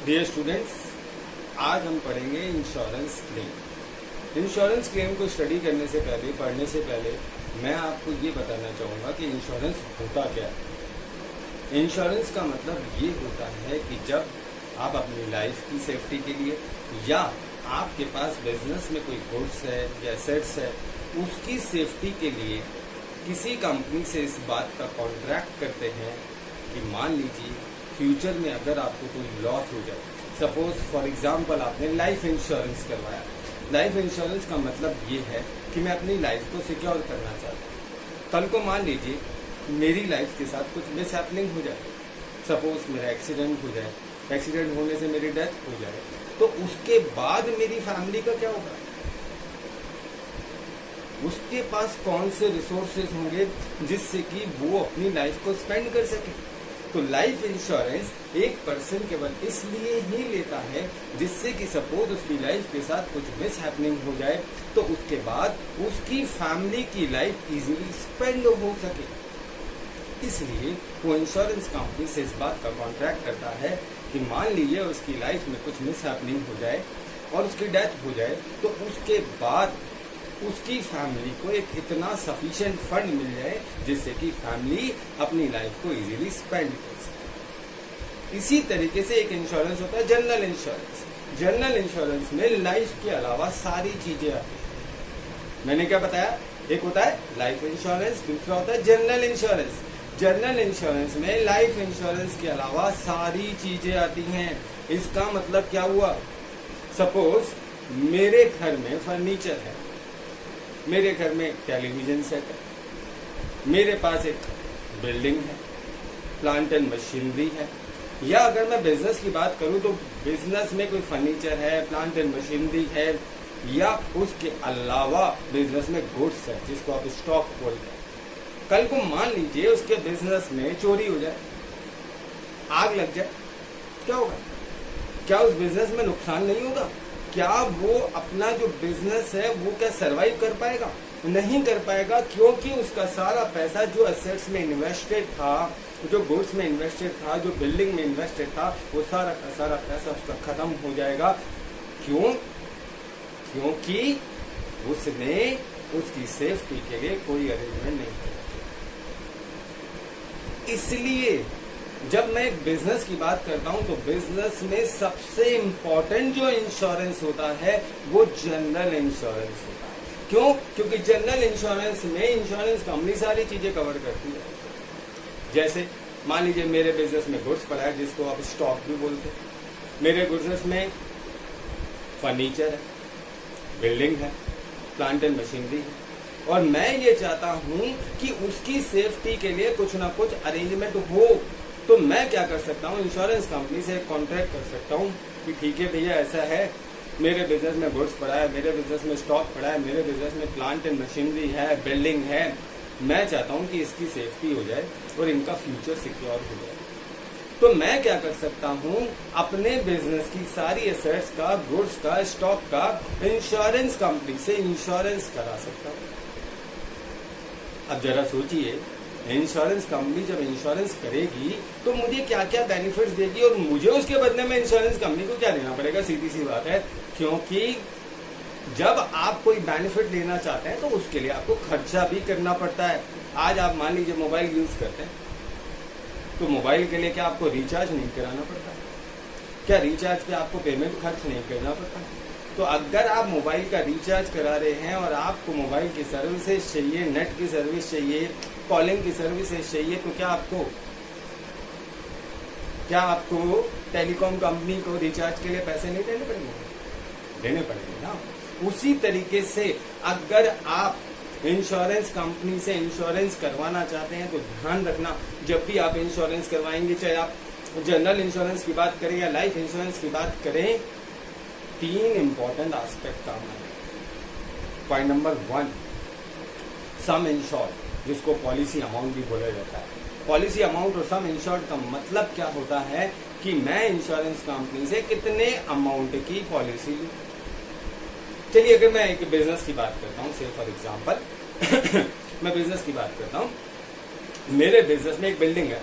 Dear students, आज हम पढ़ेंगे इंश्योरेंस क्लेम। इंश्योरेंस क्लेम को स्टडी करने से पहले, पढ़ने से पहले मैं आपको ये बताना चाहूँगा कि इंश्योरेंस होता क्या है। इंश्योरेंस का मतलब ये होता है कि जब आप अपनी लाइफ की सेफ्टी के लिए या आपके पास बिजनेस में कोई गुड्स है या एसेट्स है, उसकी सेफ्टी के लिए किसी कंपनी से इस बात का कॉन्ट्रैक्ट करते हैं कि मान लीजिए फ्यूचर में अगर आपको कोई लॉस हो जाए, सपोज फॉर एग्जांपल आपने लाइफ इंश्योरेंस करवाया। लाइफ इंश्योरेंस का मतलब ये है कि मैं अपनी लाइफ को सिक्योर करना चाहता हूँ। कल को मान लीजिए मेरी लाइफ के साथ कुछ मिसहैपनिंग हो जाए, सपोज मेरा एक्सीडेंट हो जाए, एक्सीडेंट होने से मेरी डेथ हो जाए, तो उसके बाद मेरी फैमिली का क्या होगा? उसके पास कौन से रिसोर्सेज होंगे जिससे कि वो अपनी लाइफ को स्पेंड कर सके? तो लाइफ इंश्योरेंस एक पर्सन केवल इसलिए ही लेता है जिससे कि सपोज उसकी लाइफ के साथ कुछ मिसहैपनिंग हो जाए तो उसके बाद उसकी फैमिली की लाइफ इजीली स्पेंड हो सके। इसलिए वो इंश्योरेंस कंपनी से इस बात का कॉन्ट्रैक्ट करता है कि मान लीजिए उसकी लाइफ में कुछ मिसहैपनिंग हो जाए और उसकी डेथ हो जाए तो उसके बाद उसकी फैमिली को एक इतना सफिशिएंट फंड मिल जाए जिससे कि फैमिली अपनी लाइफ को इजीली स्पेंड कर सके। इसी तरीके से एक इंश्योरेंस होता है जनरल इंश्योरेंस। जनरल इंश्योरेंस में लाइफ के अलावा सारी चीजें आती हैं। मैंने क्या बताया? एक होता है लाइफ इंश्योरेंस, दूसरा होता है जनरल इंश्योरेंस। जनरल इंश्योरेंस में लाइफ इंश्योरेंस के अलावा सारी चीजें आती हैं। इसका मतलब क्या हुआ? सपोज मेरे घर में फर्नीचर है, मेरे घर में टेलीविजन सेट है, मेरे पास एक बिल्डिंग है, प्लांट एंड मशीनरी है, या अगर मैं बिजनेस की बात करूं तो बिजनेस में कोई फर्नीचर है, प्लांट एंड मशीनरी है, या उसके अलावा बिजनेस में गुड्स है जिसको आप स्टॉक बोलते हैं। कल को मान लीजिए उसके बिजनेस में चोरी हो जाए, आग लग जाए, क्या होगा? क्या उस बिजनेस में नुकसान नहीं होगा? क्या वो अपना जो बिजनेस है वो क्या सरवाइव कर पाएगा? नहीं कर पाएगा, क्योंकि उसका सारा पैसा जो एसेट्स में इन्वेस्टेड था, जो गुड्स में इन्वेस्टेड था, जो बिल्डिंग में इन्वेस्टेड था, वो सारा का सारा पैसा उसका खत्म हो जाएगा। क्यों? क्योंकि उसने उसकी सेफ्टी के लिए कोई अरेंजमेंट नहीं किया। इसलिए जब मैं एक बिजनेस की बात करता हूं तो बिजनेस में सबसे इंपॉर्टेंट जो इंश्योरेंस होता है वो जनरल इंश्योरेंस होता है। क्यों? क्योंकि जनरल इंश्योरेंस में इंश्योरेंस कंपनी सारी चीजें कवर करती है। जैसे मान लीजिए मेरे बिजनेस में गुड्स पड़ा है जिसको आप स्टॉक भी बोलते हैं, मेरे बिजनेस में फर्नीचर है, बिल्डिंग है, प्लांट एंड मशीनरी है, और मैं ये चाहता हूं कि उसकी सेफ्टी के लिए कुछ ना कुछ अरेंजमेंट हो। तो मैं क्या कर सकता हूँ? इंश्योरेंस कंपनी से कॉन्ट्रैक्ट कर सकता हूँ कि ठीक है भैया, ऐसा है, मेरे बिजनेस में गुड्स पड़ा है, मेरे बिजनेस में स्टॉक पड़ा है, मेरे बिजनेस में प्लांट एंड मशीनरी है, बिल्डिंग है, मैं चाहता हूँ कि इसकी सेफ्टी हो जाए और इनका फ्यूचर सिक्योर हो जाए। तो मैं क्या कर सकता हूँ? अपने बिजनेस की सारी एसेट्स का, गुड्स का, स्टॉक का इंश्योरेंस कंपनी से इंश्योरेंस करा सकता हूँ। अब जरा सोचिए, इंश्योरेंस कंपनी जब इंश्योरेंस करेगी तो मुझे क्या क्या बेनिफिट्स देगी और मुझे उसके बदले में इंश्योरेंस कंपनी को क्या देना पड़ेगा? सीधी सी बात है, क्योंकि जब आप कोई बेनिफिट लेना चाहते हैं तो उसके लिए आपको खर्चा भी करना पड़ता है। आज आप मान लीजिए मोबाइल यूज करते हैं तो मोबाइल के लिए क्या आपको रिचार्ज नहीं कराना पड़ता? क्या रिचार्ज पे आपको पेमेंट खर्च नहीं करना पड़ता? तो अगर आप मोबाइल का रिचार्ज करा रहे हैं और आपको मोबाइल की सर्विसेज चाहिए, नेट की सर्विस चाहिए, कॉलिंग की सर्विसेज चाहिए, तो क्या आपको टेलीकॉम कंपनी को रिचार्ज के लिए पैसे नहीं देने पड़ेंगे? देने पड़ेंगे ना। उसी तरीके से अगर आप इंश्योरेंस कंपनी से इंश्योरेंस करवाना चाहते हैं तो ध्यान रखना, जब भी आप इंश्योरेंस करवाएंगे, चाहे आप जनरल इंश्योरेंस की बात करें या लाइफ इंश्योरेंस की बात करें, 3 इंपॉर्टेंट एस्पेक्ट काम आएंगे। पॉइंट नंबर 1, सम इंश्योर्ड, जिसको पॉलिसी अमाउंट भी बोला जाता है। पॉलिसी अमाउंट और सम इंश्योर्ड का मतलब क्या होता है कि मैं इंश्योरेंस कंपनी से कितने अमाउंट की पॉलिसी लूं। चलिए अगर मैं एक बिजनेस की बात करता हूं, से फॉर एग्जांपल मैं बिजनेस की बात करता हूं। मेरे बिजनेस में एक बिल्डिंग है,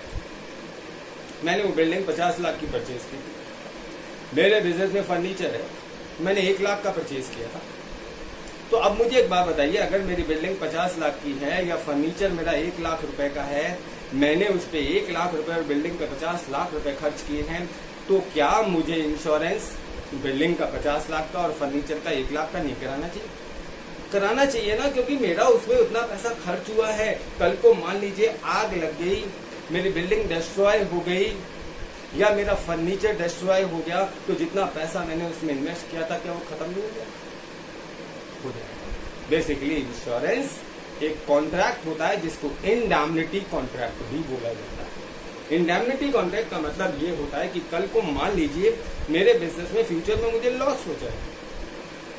मैंने वो बिल्डिंग 50 लाख की परचेज की। मेरे बिजनेस में फर्नीचर है, मैंने 1 लाख का परचेज किया था। तो अब मुझे एक बात बताइए, अगर मेरी बिल्डिंग 50 लाख की है या फर्नीचर मेरा 1 लाख रुपए का है, मैंने उस पर 1 लाख रुपए और बिल्डिंग पे 50 लाख रुपए खर्च किए हैं, तो क्या मुझे इंश्योरेंस बिल्डिंग का 50 लाख का और फर्नीचर का 1 लाख का नहीं कराना चाहिए? कराना चाहिए ना, क्योंकि मेरा उसमें उतना पैसा खर्च हुआ है। कल को मान लीजिए आग लग गई, मेरी बिल्डिंग डिस्ट्रॉय हो गई या मेरा फर्नीचर डिस्ट्रॉय हो गया, तो जितना पैसा मैंने उसमें इन्वेस्ट किया था क्या वो खत्म नहीं हो गया? हो जाएगा। बेसिकली इंश्योरेंस एक कॉन्ट्रैक्ट होता है जिसको इंडैम्निटी कॉन्ट्रैक्ट भी बोला जाता है। इंडैम्निटी कॉन्ट्रैक्ट का मतलब ये होता है कि कल को मान लीजिए मेरे बिजनेस में फ्यूचर में मुझे लॉस हो जाए,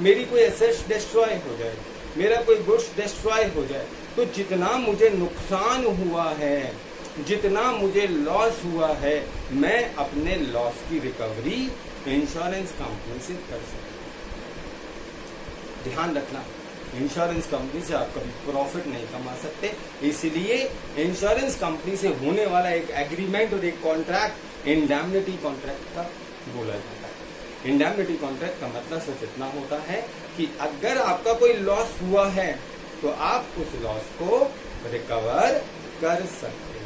मेरी कोई एसेट्स डिस्ट्रॉय हो जाए, मेरा कोई गुड्स डिस्ट्रॉय हो जाए, तो जितना मुझे नुकसान हुआ है, जितना मुझे लॉस हुआ है, मैं अपने लॉस की रिकवरी इंश्योरेंस कंपनी से कर सकता हूं। ध्यान रखना, इंश्योरेंस कंपनी से आप कभी प्रॉफिट नहीं कमा सकते, इसलिए इंश्योरेंस कंपनी से होने वाला एक एग्रीमेंट और एक कॉन्ट्रैक्ट इंडैम्निटी कॉन्ट्रैक्ट का बोला जाता है। इंडैम्निटी कॉन्ट्रैक्ट का मतलब सिर्फ इतना होता है कि अगर आपका कोई लॉस हुआ है तो आप उस लॉस को रिकवर कर सकते हैं।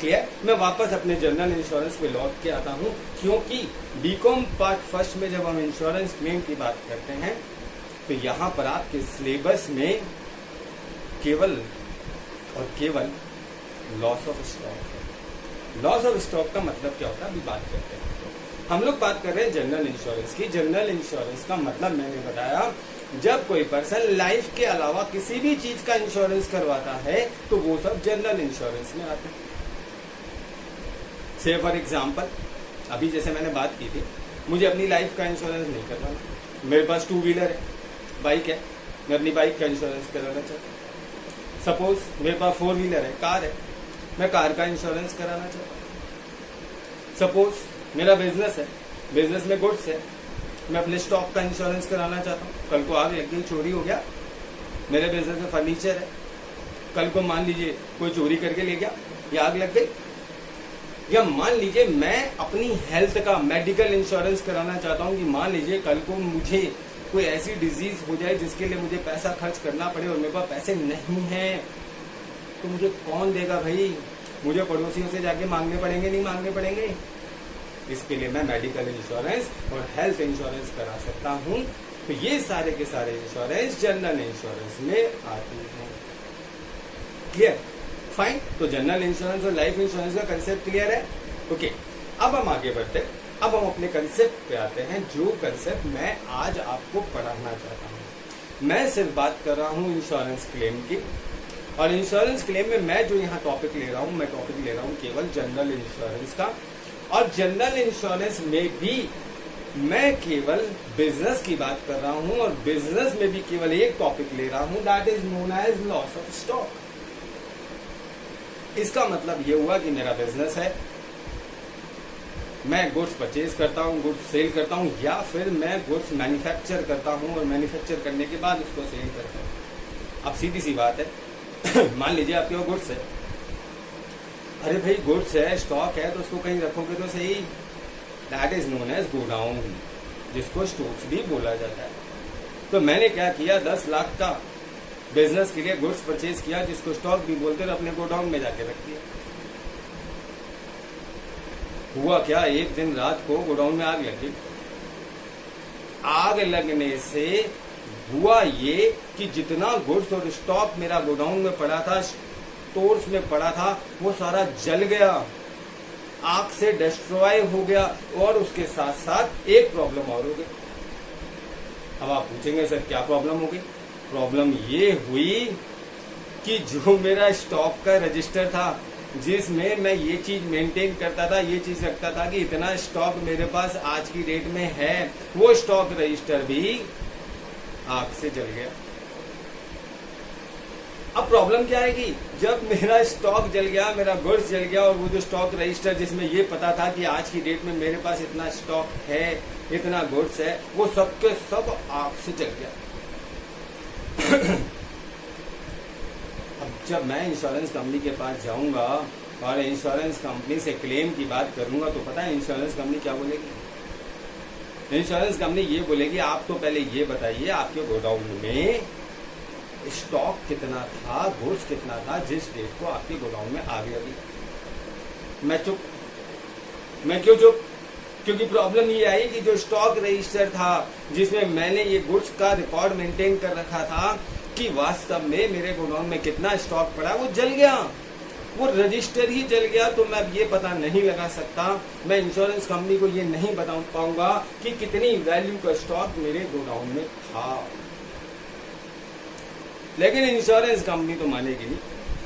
क्लियर? मैं वापस अपने जनरल इंश्योरेंस पे लौट के आता हूं, क्योंकि बीकॉम पार्ट फर्स्ट में जब हम इंश्योरेंस क्लेम की बात करते हैं तो यहां पर आपके सिलेबस में केवल और केवल लॉस ऑफ स्टॉक है। लॉस ऑफ स्टॉक का मतलब क्या होता है अभी बात करते हैं। हम लोग बात कर रहे हैं जनरल इंश्योरेंस की। जनरल इंश्योरेंस का मतलब मैंने बताया, जब कोई पर्सन लाइफ के अलावा किसी भी चीज का इंश्योरेंस करवाता है तो वो सब जनरल इंश्योरेंस में आते हैं। से फॉर एग्जाम्पल, अभी जैसे मैंने बात की थी, मुझे अपनी लाइफ का इंश्योरेंस नहीं करवाना, मेरे पास 2 व्हीलर है, बाइक है, मैं अपनी बाइक का इंश्योरेंस कराना चाहता हूँ। सपोज मेरे पास 4 व्हीलर है, कार है, मैं कार का इंश्योरेंस कराना चाहता हूँ। सपोज मेरा बिजनेस है, बिजनेस में गुड्स है, मैं अपने स्टॉक का इंश्योरेंस कराना चाहता हूँ। कल को आग लग गई, चोरी हो गया, मेरे बिजनेस में फर्नीचर है, कल को मान लीजिए कोई चोरी करके ले गया या आग लग गई, या मान लीजिए मैं अपनी हेल्थ का मेडिकल इंश्योरेंस कराना चाहता हूँ कि मान लीजिए कल को मुझे कोई ऐसी डिजीज हो जाए जिसके लिए मुझे पैसा खर्च करना पड़े और मेरे पास पैसे नहीं हैं, तो मुझे कौन देगा भाई? मुझे पड़ोसियों से जाके मांगने पड़ेंगे, नहीं मांगने पड़ेंगे? इसके लिए मैं मेडिकल इंश्योरेंस और हेल्थ इंश्योरेंस करा सकता हूँ। तो ये सारे के सारे इंश्योरेंस जनरल इंश्योरेंस में आते हैं। क्लियर? फाइन। तो जनरल इंश्योरेंस और लाइफ इंश्योरेंस का कंसेप्ट क्लियर है? ओके, अब हम आगे बढ़ते हैं। अब हम अपने कंसेप्ट पे आते हैं, जो कंसेप्ट मैं आज आपको पढ़ाना चाहता हूँ। मैं सिर्फ बात कर रहा हूँ इंश्योरेंस क्लेम की, और इंश्योरेंस क्लेम में मैं जो यहाँ टॉपिक ले रहा हूँ, मैं टॉपिक ले रहा हूँ केवल जनरल इंश्योरेंस का। और जनरल इंश्योरेंस में भी मैं केवल बिजनेस की बात कर रहा हूँ, और बिजनेस में भी केवल एक टॉपिक ले रहा हूँ, that is known as loss of stock. इसका मतलब ये हुआ कि मेरा बिजनेस है, मैं गुड्स परचेज करता हूँ, गुड्स सेल करता हूँ, या फिर मैं गुड्स मैन्युफैक्चर करता हूँ और मैन्युफैक्चर करने के बाद उसको सेल करता हूँ। अब सीधी सी बात है, मान लीजिए आपके पास गुड्स है, अरे भाई गुड्स है, स्टॉक है, तो उसको कहीं रखोगे तो सही, that is known as godown, जिसको स्टोर्स भी बोला जाता है। तो मैंने क्या किया, 10 लाख का बिजनेस के लिए गुड्स परचेज किया, जिसको स्टॉक भी बोलते हैं, अपने गोडाउन में जाके रख दिया। हुआ क्या, एक दिन रात को गोडाउन में आग लगी। आग लगने से हुआ ये कि जितना गुड्स और स्टॉक मेरा गोडाउन में पड़ा था, स्टोर्स में पड़ा था, वो सारा जल गया, आग से डिस्ट्रॉय हो गया। और उसके साथ साथ एक प्रॉब्लम और हो गई। अब आप पूछेंगे सर क्या प्रॉब्लम हो गई? प्रॉब्लम ये हुई कि जो मेरा स्टॉक का रजिस्टर था, जिसमें मैं ये चीज मेंटेन करता था, ये चीज रखता था कि इतना स्टॉक मेरे पास आज की डेट में है, वो स्टॉक रजिस्टर भी आग से जल गया। अब प्रॉब्लम क्या आएगी, जब मेरा स्टॉक जल गया, मेरा गुड्स जल गया, और वो जो स्टॉक रजिस्टर जिसमें ये पता था कि आज की डेट में मेरे पास इतना स्टॉक है, इतना गुड्स है, वो सब के सब आग से जल गया। अब जब मैं इंश्योरेंस कंपनी के पास जाऊंगा और इंश्योरेंस कंपनी से क्लेम की बात करूंगा, तो पता है इंश्योरेंस कंपनी क्या बोलेगी? इंश्योरेंस कंपनी ये बोलेगी आप तो पहले ये बताइए आपके गोडाउन में स्टॉक कितना था, गुड्स कितना था जिस डेट को आपके गोडाउन में आ गया। मैं चुप। मैं क्यों चुप? क्योंकि प्रॉब्लम ये आई कि जो स्टॉक रजिस्टर था जिसमें मैंने ये गुड्स का रिकॉर्ड मेंटेन कर रखा था कि वास्तव में मेरे गोडाउन में कितना स्टॉक पड़ा, वो जल गया, वो रजिस्टर ही जल गया। तो मैं अब ये पता नहीं लगा सकता, मैं इंश्योरेंस कंपनी को ये नहीं बता पाऊंगा कि कितनी वैल्यू का स्टॉक मेरे गोडाउन में था। लेकिन इंश्योरेंस कंपनी तो मानेगी नहीं।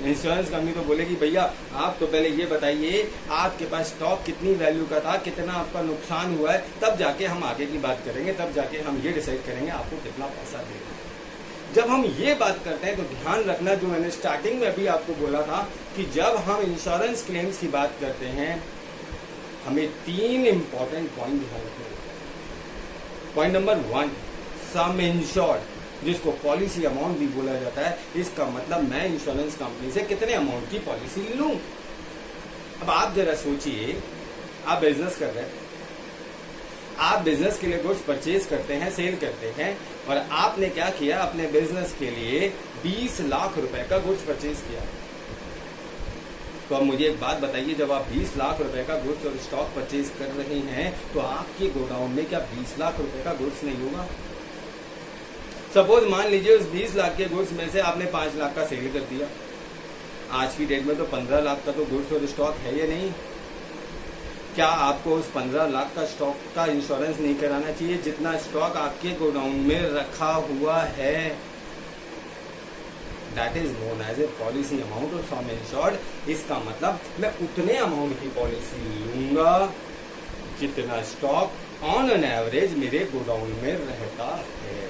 इंश्योरेंस कंपनी तो बोलेगी भैया आप तो पहले ये बताइए आपके पास स्टॉक कितनी वैल्यू का था, कितना आपका नुकसान हुआ है, तब जाके हम आगे की बात करेंगे, तब जाके हम ये डिसाइड करेंगे आपको कितना पैसा देगा। जब हम ये बात करते हैं तो ध्यान रखना, जो मैंने स्टार्टिंग में अभी आपको बोला था कि जब हम इंश्योरेंस क्लेम्स की बात करते हैं हमें 3 इंपॉर्टेंट पॉइंट ध्यान रखने। पॉइंट नंबर 1, सम इंश्योर्ड, जिसको पॉलिसी अमाउंट भी बोला जाता है। इसका मतलब मैं इंश्योरेंस कंपनी से कितने अमाउंट की पॉलिसी लूं। अब आप जरा सोचिए, आप बिजनेस कर रहे हैं, आप बिजनेस के लिए गुड्स परचेज करते हैं, सेल करते हैं, और आपने क्या किया, अपने बिजनेस के लिए 20 लाख रुपए का गुड्स परचेज किया। तो अब मुझे एक बात बताइए, जब आप 20 लाख रुपए का गुड्स और स्टॉक परचेज कर रहे हैं तो आपके गोडाउन में क्या 20 लाख रुपए का गुड्स नहीं होगा? सपोज मान लीजिए उस 20 लाख के गुड्स में से आपने 5 लाख का सेल कर दिया। आज की डेट में तो 15 लाख का तो गुड्स और स्टॉक है या नहीं? क्या आपको उस 15 लाख का स्टॉक का इंश्योरेंस नहीं कराना चाहिए जितना स्टॉक आपके गोडाउन में रखा हुआ है? That is known as a policy amount of sum insured. इसका मतलब मैं उतने अमाउंट की पॉलिसी लूंगा जितना स्टॉक ऑन एन एवरेज मेरे गोडाउन में रहता है।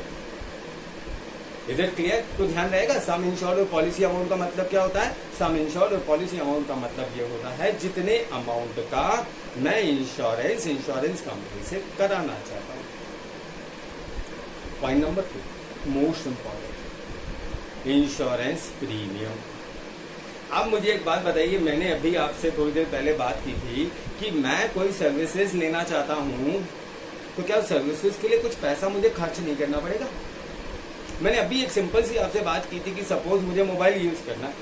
Is it clear? तो ध्यान रहेगा, सम इंश्योर्ड और पॉलिसी अमाउंट का मतलब क्या होता है? सम इंश्योर्ड और पॉलिसी अमाउंट का मतलब ये होता है जितने अमाउंट का मैं इंश्योरेंस कंपनी से कराना चाहता हूं। Point number 2, most important, insurance premium. अब मुझे एक बात बताइए, मैंने अभी आपसे थोड़ी देर पहले बात की थी कि मैं कोई सर्विसेज लेना चाहता हूं तो क्या सर्विसेज के लिए कुछ पैसा मुझे खर्च नहीं करना पड़ेगा? मैंने अभी एक सिंपल सी आपसे बात की थी कि सपोज मुझे मोबाइल यूज करना है,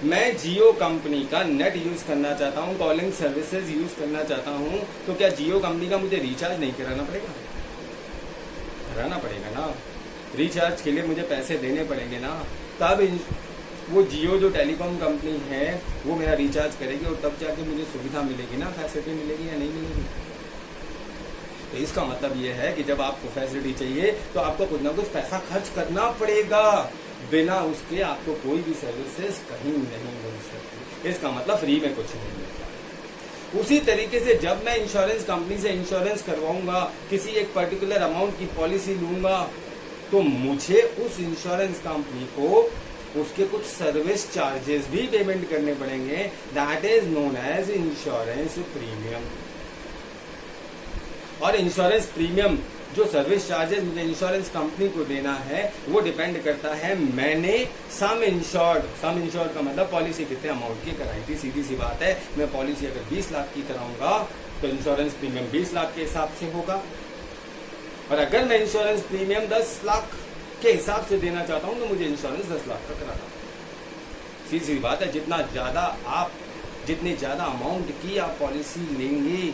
मैं जियो कंपनी का नेट यूज करना चाहता हूं, कॉलिंग सर्विसेज यूज करना चाहता हूं, तो क्या जियो कंपनी का मुझे रिचार्ज नहीं कराना पड़ेगा? कराना पड़ेगा ना। रिचार्ज के लिए मुझे पैसे देने पड़ेंगे ना, तब वो जियो जो टेलीकॉम कंपनी है वो मेरा रिचार्ज करेगी और तब जाके मुझे सुविधा मिलेगी ना, फैसिलिटी मिलेगी या नहीं मिलेगी? तो इसका मतलब ये है कि जब आपको फैसिलिटी चाहिए तो आपको कुछ ना कुछ पैसा खर्च करना पड़ेगा, बिना उसके आपको कोई भी सर्विसेज कहीं नहीं मिल सकती। इसका मतलब फ्री में कुछ नहीं मिलता। उसी तरीके से जब मैं इंश्योरेंस कंपनी से इंश्योरेंस करवाऊंगा, किसी एक पर्टिकुलर अमाउंट की पॉलिसी लूंगा, तो मुझे उस इंश्योरेंस कंपनी को उसके कुछ सर्विस चार्जेस भी पेमेंट करने पड़ेंगे। That is known as insurance premium. और इंश्योरेंस प्रीमियम, जो सर्विस चार्जेस मुझे इंश्योरेंस कंपनी को देना है, वो डिपेंड करता है मैंने सम इंश्योर्ड का मतलब पॉलिसी कितने अमाउंट की कराई थी। सीधी सी बात है, मैं पॉलिसी अगर 20 लाख की कराऊंगा तो इंश्योरेंस प्रीमियम 20 लाख के हिसाब से होगा, और अगर मैं इंश्योरेंस प्रीमियम 10 लाख के हिसाब से देना चाहता हूं तो मुझे इंश्योरेंस 10 लाख का कराना। सीधी सी बात है, जितने ज्यादा अमाउंट की आप पॉलिसी लेंगे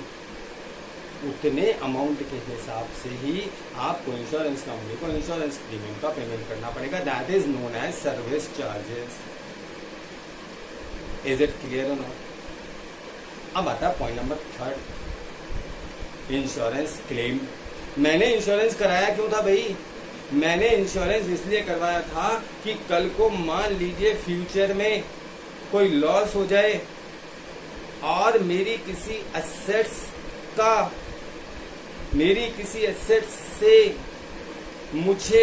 उतने अमाउंट के हिसाब से ही आपको इंश्योरेंस कंपनी को इंश्योरेंस प्रीमियम का पेमेंट करना पड़ेगा। That is known as service charges. Is it clear or not? अब आता है पॉइंट नंबर 3, इंश्योरेंस क्लेम। मैंने इंश्योरेंस कराया क्यों था भाई? मैंने इंश्योरेंस इसलिए करवाया था कि कल को मान लीजिए फ्यूचर में कोई लॉस हो जाए और मेरी किसी एसेट्स से मुझे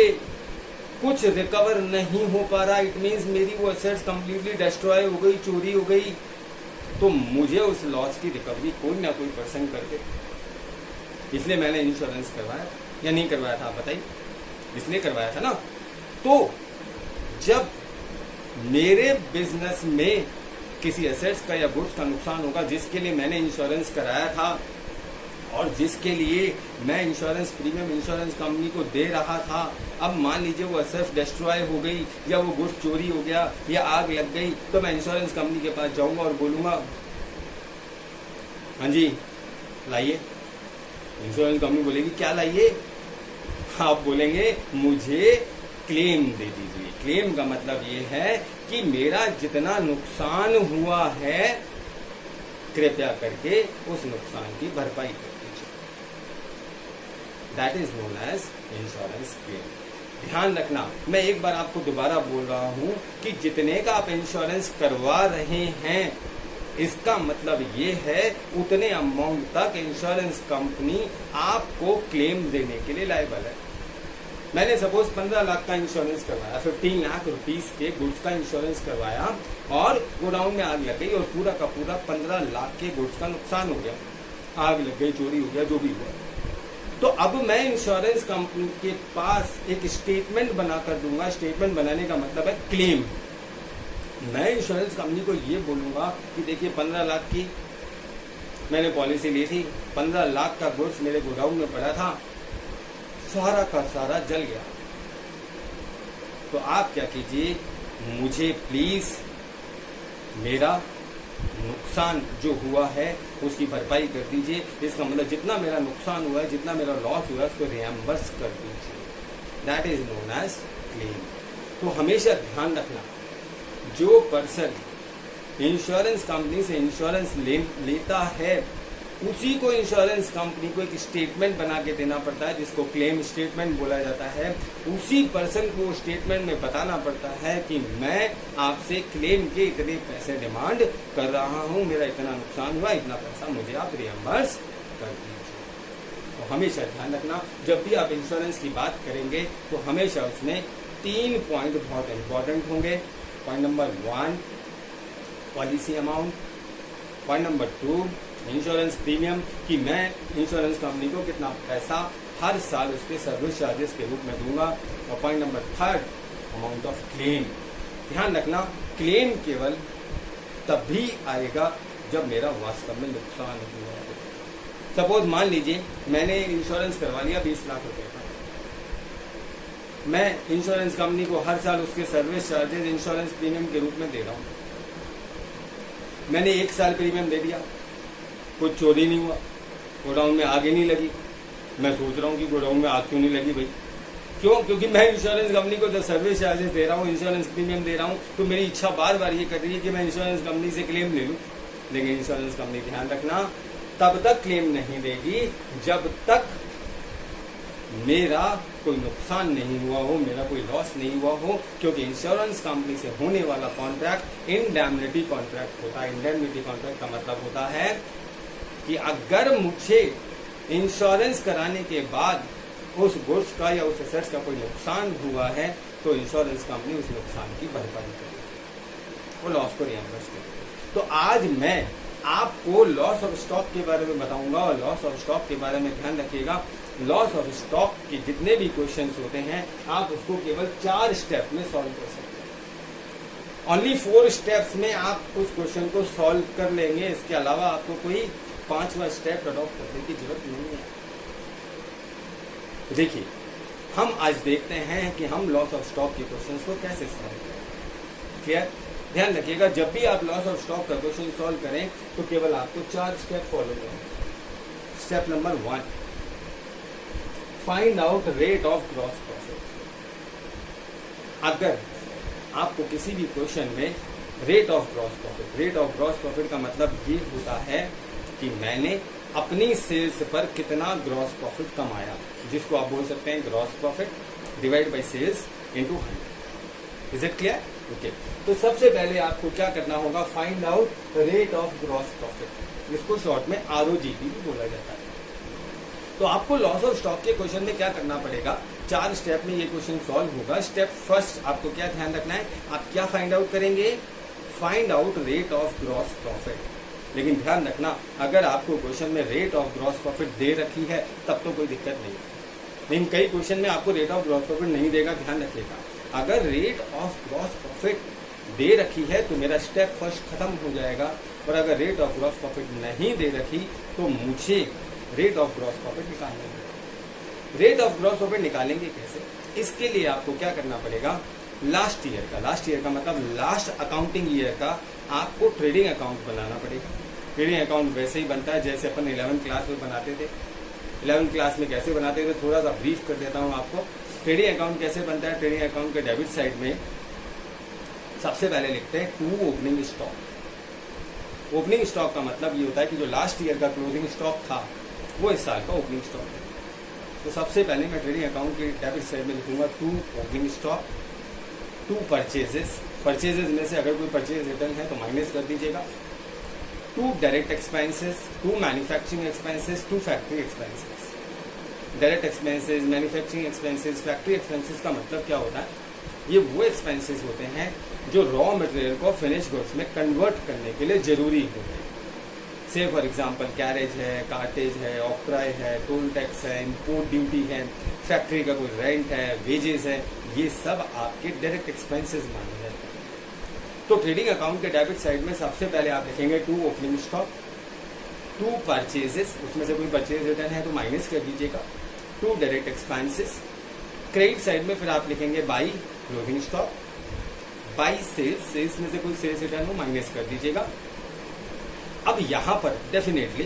कुछ रिकवर नहीं हो पा रहा, इट मीन्स मेरी वो एसेट्स कंप्लीटली डिस्ट्रॉय हो गई, चोरी हो गई, तो मुझे उस लॉस की रिकवरी कोई ना कोई पर्सन कर दे। इसलिए मैंने इंश्योरेंस करवाया या नहीं करवाया था, आप बताइए? इसलिए करवाया था ना। तो जब मेरे बिजनेस में किसी एसेट्स का या गुड्स का नुकसान होगा जिसके लिए मैंने इंश्योरेंस कराया था, और जिसके लिए मैं इंश्योरेंस प्रीमियम इंश्योरेंस कंपनी को दे रहा था, अब मान लीजिए वो सेल्फ डिस्ट्रॉय हो गई या वो गुड्स चोरी हो गया या आग लग गई, तो मैं इंश्योरेंस कंपनी के पास जाऊंगा और बोलूंगा हाँ जी लाइए। इंश्योरेंस कंपनी बोलेगी क्या लाइए? आप बोलेंगे मुझे क्लेम दे दीजिए। क्लेम का मतलब ये है कि मेरा जितना नुकसान हुआ है कृपया करके उस नुकसान की भरपाई कर दीजिए। That is known as insurance claim. ध्यान रखना, मैं एक बार आपको दोबारा बोल रहा हूं कि जितने का आप इंश्योरेंस करवा रहे हैं इसका मतलब ये है उतने अमाउंट तक इंश्योरेंस कंपनी आपको क्लेम देने के लिए लायबल है। मैंने सपोज 15 लाख का इंश्योरेंस करवाया, 15 लाख रुपीस के गुड्स का इंश्योरेंस करवाया और गोडाउन में आग लग गई और पूरा का पूरा 15 लाख के गुड्स का नुकसान हो गया, आग लग गई, चोरी हो गया, जो भी हुआ। तो अब मैं इंश्योरेंस कंपनी के पास एक स्टेटमेंट बनाकर दूंगा। स्टेटमेंट बनाने का मतलब है क्लेम। मैं इंश्योरेंस कंपनी को ये बोलूंगा कि देखिए 15 लाख की मैंने पॉलिसी ली थी, 15 लाख का गुड्स मेरे गोडाउन में पड़ा था, सारा का सारा जल गया। तो आप क्या कीजिए, मुझे प्लीज मेरा नुकसान जो हुआ है उसकी भरपाई कर दीजिए। इसका मतलब जितना मेरा नुकसान हुआ है, जितना मेरा लॉस हुआ है, उसको रिएम्बर्स कर दीजिए। That is known as claim. तो हमेशा ध्यान रखना, जो पर्सन इंश्योरेंस कंपनी से इंश्योरेंस लेता है उसी को इंश्योरेंस कंपनी को एक स्टेटमेंट बना के देना पड़ता है, जिसको क्लेम स्टेटमेंट बोला जाता है। उसी पर्सन को स्टेटमेंट में बताना पड़ता है कि मैं आपसे क्लेम के इतने पैसे डिमांड कर रहा हूं, मेरा इतना नुकसान हुआ, इतना पैसा मुझे आप रिएम्बर्स कर दीजिए। तो हमेशा ध्यान रखना, जब भी आप इंश्योरेंस की बात करेंगे तो हमेशा उसमें 3 पॉइंट बहुत इंपॉर्टेंट होंगे। Point number 1 policy amount, point number 2 insurance premium कि मैं इंश्योरेंस कंपनी को कितना पैसा हर साल उसके सर्विस चार्जेस के रूप में दूंगा, और point number 3 amount of claim. ध्यान रखना, क्लेम केवल तभी आएगा जब मेरा वास्तव में नुकसान हुआ हो। सपोज मान लीजिए मैंने इंश्योरेंस करवा लिया 20 लाख रुपए का, मैं इंश्योरेंस कंपनी को हर साल उसके सर्विस चार्जेस इंश्योरेंस प्रीमियम के रूप में दे रहा हूं। मैंने 1 साल प्रीमियम दे दिया, कुछ चोरी नहीं हुआ, गोडाउन में आग ही नहीं लगी। मैं सोच रहा हूँ कि गोडाउन में आग क्यों नहीं लगी भाई? क्यों? क्योंकि मैं इंश्योरेंस कंपनी को जब सर्विस चार्जेस दे रहा हूँ, इंश्योरेंस प्रीमियम दे रहा हूँ, तो मेरी इच्छा बार बार ये कर रही है कि मैं इंश्योरेंस कंपनी से क्लेम ले लूँ। लेकिन इंश्योरेंस कंपनी, ध्यान रखना, तब तक क्लेम नहीं देगी जब तक मेरा कोई नुकसान नहीं हुआ हो, मेरा कोई लॉस नहीं हुआ हो। क्योंकि इंश्योरेंस कंपनी से होने वाला कॉन्ट्रैक्ट इंडेमनिटी कॉन्ट्रैक्ट होता है। इंडेमनिटी कॉन्ट्रैक्ट का मतलब होता है कि अगर मुझे इंश्योरेंस कराने के बाद उस गुड्स का या उस एसेट्स का कोई नुकसान हुआ है तो इंश्योरेंस कंपनी उस नुकसान की भरपाई करेगी, वो लॉस को रिएम्बर्स करेगी। तो आज मैं आपको लॉस ऑफ स्टॉक के बारे में बताऊंगा, और लॉस ऑफ स्टॉक के बारे में ध्यान रखिएगा, लॉस ऑफ स्टॉक के जितने भी क्वेश्चंस होते हैं आप उसको केवल 4 स्टेप में सॉल्व कर सकते हैं। ओनली 4 स्टेप्स में आप उस क्वेश्चन को सॉल्व कर लेंगे। इसके अलावा आपको कोई 5वां स्टेप अडॉप्ट करने की जरूरत नहीं है। देखिए, हम आज देखते हैं कि हम लॉस ऑफ स्टॉक के क्वेश्चंस को कैसे सॉल्व करें। क्लियर? ध्यान रखिएगा, जब भी आप लॉस ऑफ स्टॉक का क्वेश्चन सॉल्व करें तो केवल आपको 4 स्टेप फॉलो करें। Step number 1, find out rate of gross profit. अगर आपको किसी भी क्वेश्चन में rate of gross profit, rate of gross profit का मतलब ये होता है कि मैंने अपनी सेल्स पर कितना ग्रॉस प्रॉफिट कमाया, जिसको आप बोल सकते हैं gross profit divide by sales into 100। Is it clear? Okay. तो सबसे पहले आपको क्या करना होगा, find out rate of gross profit. इसको शॉर्ट में ROGP भी बोला जाता है। तो आपको लॉस ऑफ स्टॉक के क्वेश्चन में क्या करना पड़ेगा, 4 स्टेप में ये क्वेश्चन सॉल्व होगा। स्टेप फर्स्ट आपको क्या ध्यान रखना है, आप क्या फाइंड आउट करेंगे, find out rate of gross profit. लेकिन ध्यान रखना, अगर आपको क्वेश्चन में रेट ऑफ ग्रॉस प्रॉफिट दे रखी है तब तो कोई दिक्कत नहीं है। लेकिन कई क्वेश्चन में आपको रेट ऑफ ग्रॉस प्रॉफिट नहीं देगा। ध्यान रखिएगा, अगर रेट ऑफ ग्रॉस प्रॉफिट दे रखी है तो मेरा स्टेप फर्स्ट खत्म हो जाएगा, और अगर रेट ऑफ ग्रॉस प्रॉफिट नहीं दे रखी तो मुझे रेट ऑफ ग्रॉस प्रॉफिट निकालेंगे। रेट ऑफ ग्रॉस प्रॉफिट निकालेंगे कैसे? इसके लिए आपको क्या करना पड़ेगा, लास्ट ईयर का मतलब लास्ट अकाउंटिंग ईयर का आपको ट्रेडिंग अकाउंट बनाना पड़ेगा। ट्रेडिंग अकाउंट वैसे ही बनता है जैसे अपन 11th क्लास में बनाते थे। 11th क्लास में कैसे बनाते थे थोड़ा सा ब्रीफ कर देता हूँ आपको। ट्रेडिंग अकाउंट कैसे बनता है, ट्रेडिंग अकाउंट के डेबिट साइड में सबसे पहले लिखते हैं to opening stock. Opening stock का मतलब ये होता है कि जो लास्ट ईयर का क्लोजिंग स्टॉक था वो इस साल का ओपनिंग स्टॉक है। तो सबसे पहले मैं ट्रेडिंग अकाउंट के डेबिट साइड में लिखूंगा to opening stock, to purchases में से अगर कोई परचेज रिटर्न है तो माइनस कर दीजिएगा, to direct expenses, to manufacturing expenses, to factory expenses. Direct expenses, manufacturing expenses, factory expenses का मतलब क्या होता है, ये वो एक्सपेंसेस होते हैं जो रॉ मटेरियल को फिनिश गुड्स में कन्वर्ट करने के लिए जरूरी होते हैं। से फॉर एग्जांपल कैरेज है, कार्टेज है, ऑक्ट्राय है, टोल टैक्स है, इंपोर्ट ड्यूटी है, फैक्ट्री का कोई रेंट है, वेजेस है, ये सब आपके डायरेक्ट एक्सपेंसेस माने जाते हैं। तो ट्रेडिंग अकाउंट के डेबिट साइड में सबसे पहले आप लिखेंगे to opening stock, to purchases, उसमें से कोई परचेज रिटर्न है तो माइनस कर दीजिएगा, to direct expenses. Credit side में फिर आप लिखेंगे by closing stock, by sales में से कोई सेल्स रिटर्न हो माइनस कर दीजिएगा। अब यहां पर डेफिनेटली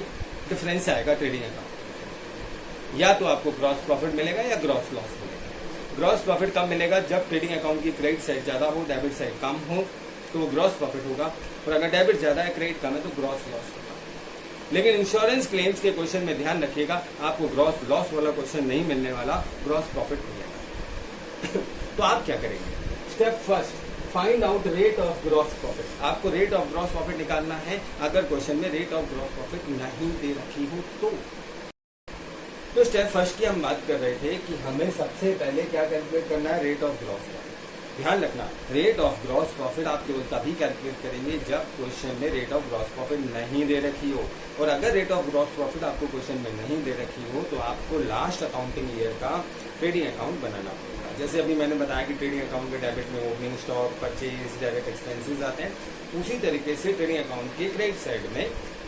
डिफरेंस आएगा ट्रेडिंग अकाउंट, या तो आपको ग्रॉस प्रॉफिट मिलेगा या ग्रॉस लॉस मिलेगा। ग्रॉस प्रॉफिट कब मिलेगा, जब ट्रेडिंग अकाउंट की क्रेडिट साइड ज्यादा हो, डेबिट साइड कम हो तो वो ग्रॉस प्रॉफिट होगा, और अगर डेबिट ज्यादा है क्रेडिट कम है तो ग्रॉस लॉस होगा। लेकिन इंश्योरेंस क्लेम्स के क्वेश्चन में ध्यान रखिएगा, आपको ग्रॉस लॉस वाला क्वेश्चन नहीं मिलने वाला, ग्रॉस प्रॉफिट मिलेगा। तो आप क्या करेंगे, step first find out rate of gross profit. आपको रेट ऑफ ग्रॉस प्रॉफिट निकालना है अगर क्वेश्चन में रेट ऑफ ग्रॉस प्रॉफिट नहीं दे रखी हो तो स्टेप फर्स्ट की हम बात कर रहे थे कि हमें सबसे पहले क्या कैलकुलेट करना है, रेट ऑफ ग्रॉस प्रॉफिट। ध्यान रखना, रेट ऑफ ग्रॉस प्रॉफिट आप केवल तभी कैलकुलेट करेंगे जब क्वेश्चन में रेट ऑफ ग्रॉस प्रॉफिट नहीं दे रखी हो, और अगर रेट ऑफ ग्रॉस प्रॉफिट आपको क्वेश्चन में नहीं दे रखी हो तो आपको लास्ट अकाउंटिंग ईयर का ट्रेडिंग अकाउंट बनाना पड़ेगा। जैसे अभी मैंने बताया कि ट्रेडिंग अकाउंट के डेबिट में opening stock, purchase, direct expenses आते हैं, उसी तरीके से ट्रेडिंग अकाउंट के क्रेडिट साइड में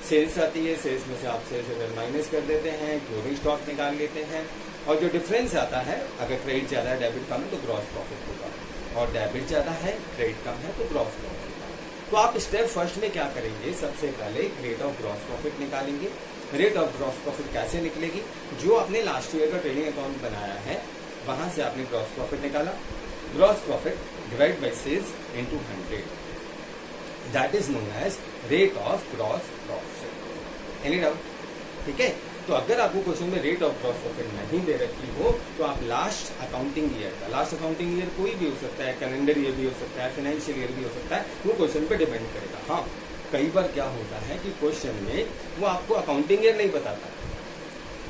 सेल्स आती है, सेल्स में से आप सेल्स रिटर्न माइनस कर देते हैं, क्लोजिंग स्टॉक निकाल लेते हैं, और जो डिफरेंस आता है अगर क्रेडिट ज्यादा है डेबिट कम है तो ग्रॉस प्रॉफिट होगा, और डेबिट ज्यादा है क्रेडिट कम है तो ग्रॉस प्रॉफिट होगा। तो आप स्टेप फर्स्ट में क्या करेंगे, सबसे पहले रेट ऑफ ग्रॉस प्रॉफिट निकालेंगे। रेट ऑफ ग्रॉस प्रॉफिट कैसे निकलेगी, जो आपने लास्ट ईयर का ट्रेडिंग अकाउंट बनाया है वहां से आपने ग्रॉस प्रॉफिट निकाला, gross profit divide by sales into 100, that is known as rate of gross profit. Any doubt? ठीक है। तो अगर आपको क्वेश्चन में रेट ऑफ ग्रॉस प्रॉफिट नहीं दे रखी हो तो आप लास्ट अकाउंटिंग ईयर का, लास्ट अकाउंटिंग ईयर कोई भी हो सकता है, कैलेंडर ईयर भी हो सकता है, फाइनेंशियल ईयर भी हो सकता है, वो क्वेश्चन पे डिपेंड करेगा। हाँ, कई बार क्या होता है कि क्वेश्चन में वो आपको अकाउंटिंग ईयर नहीं बताता।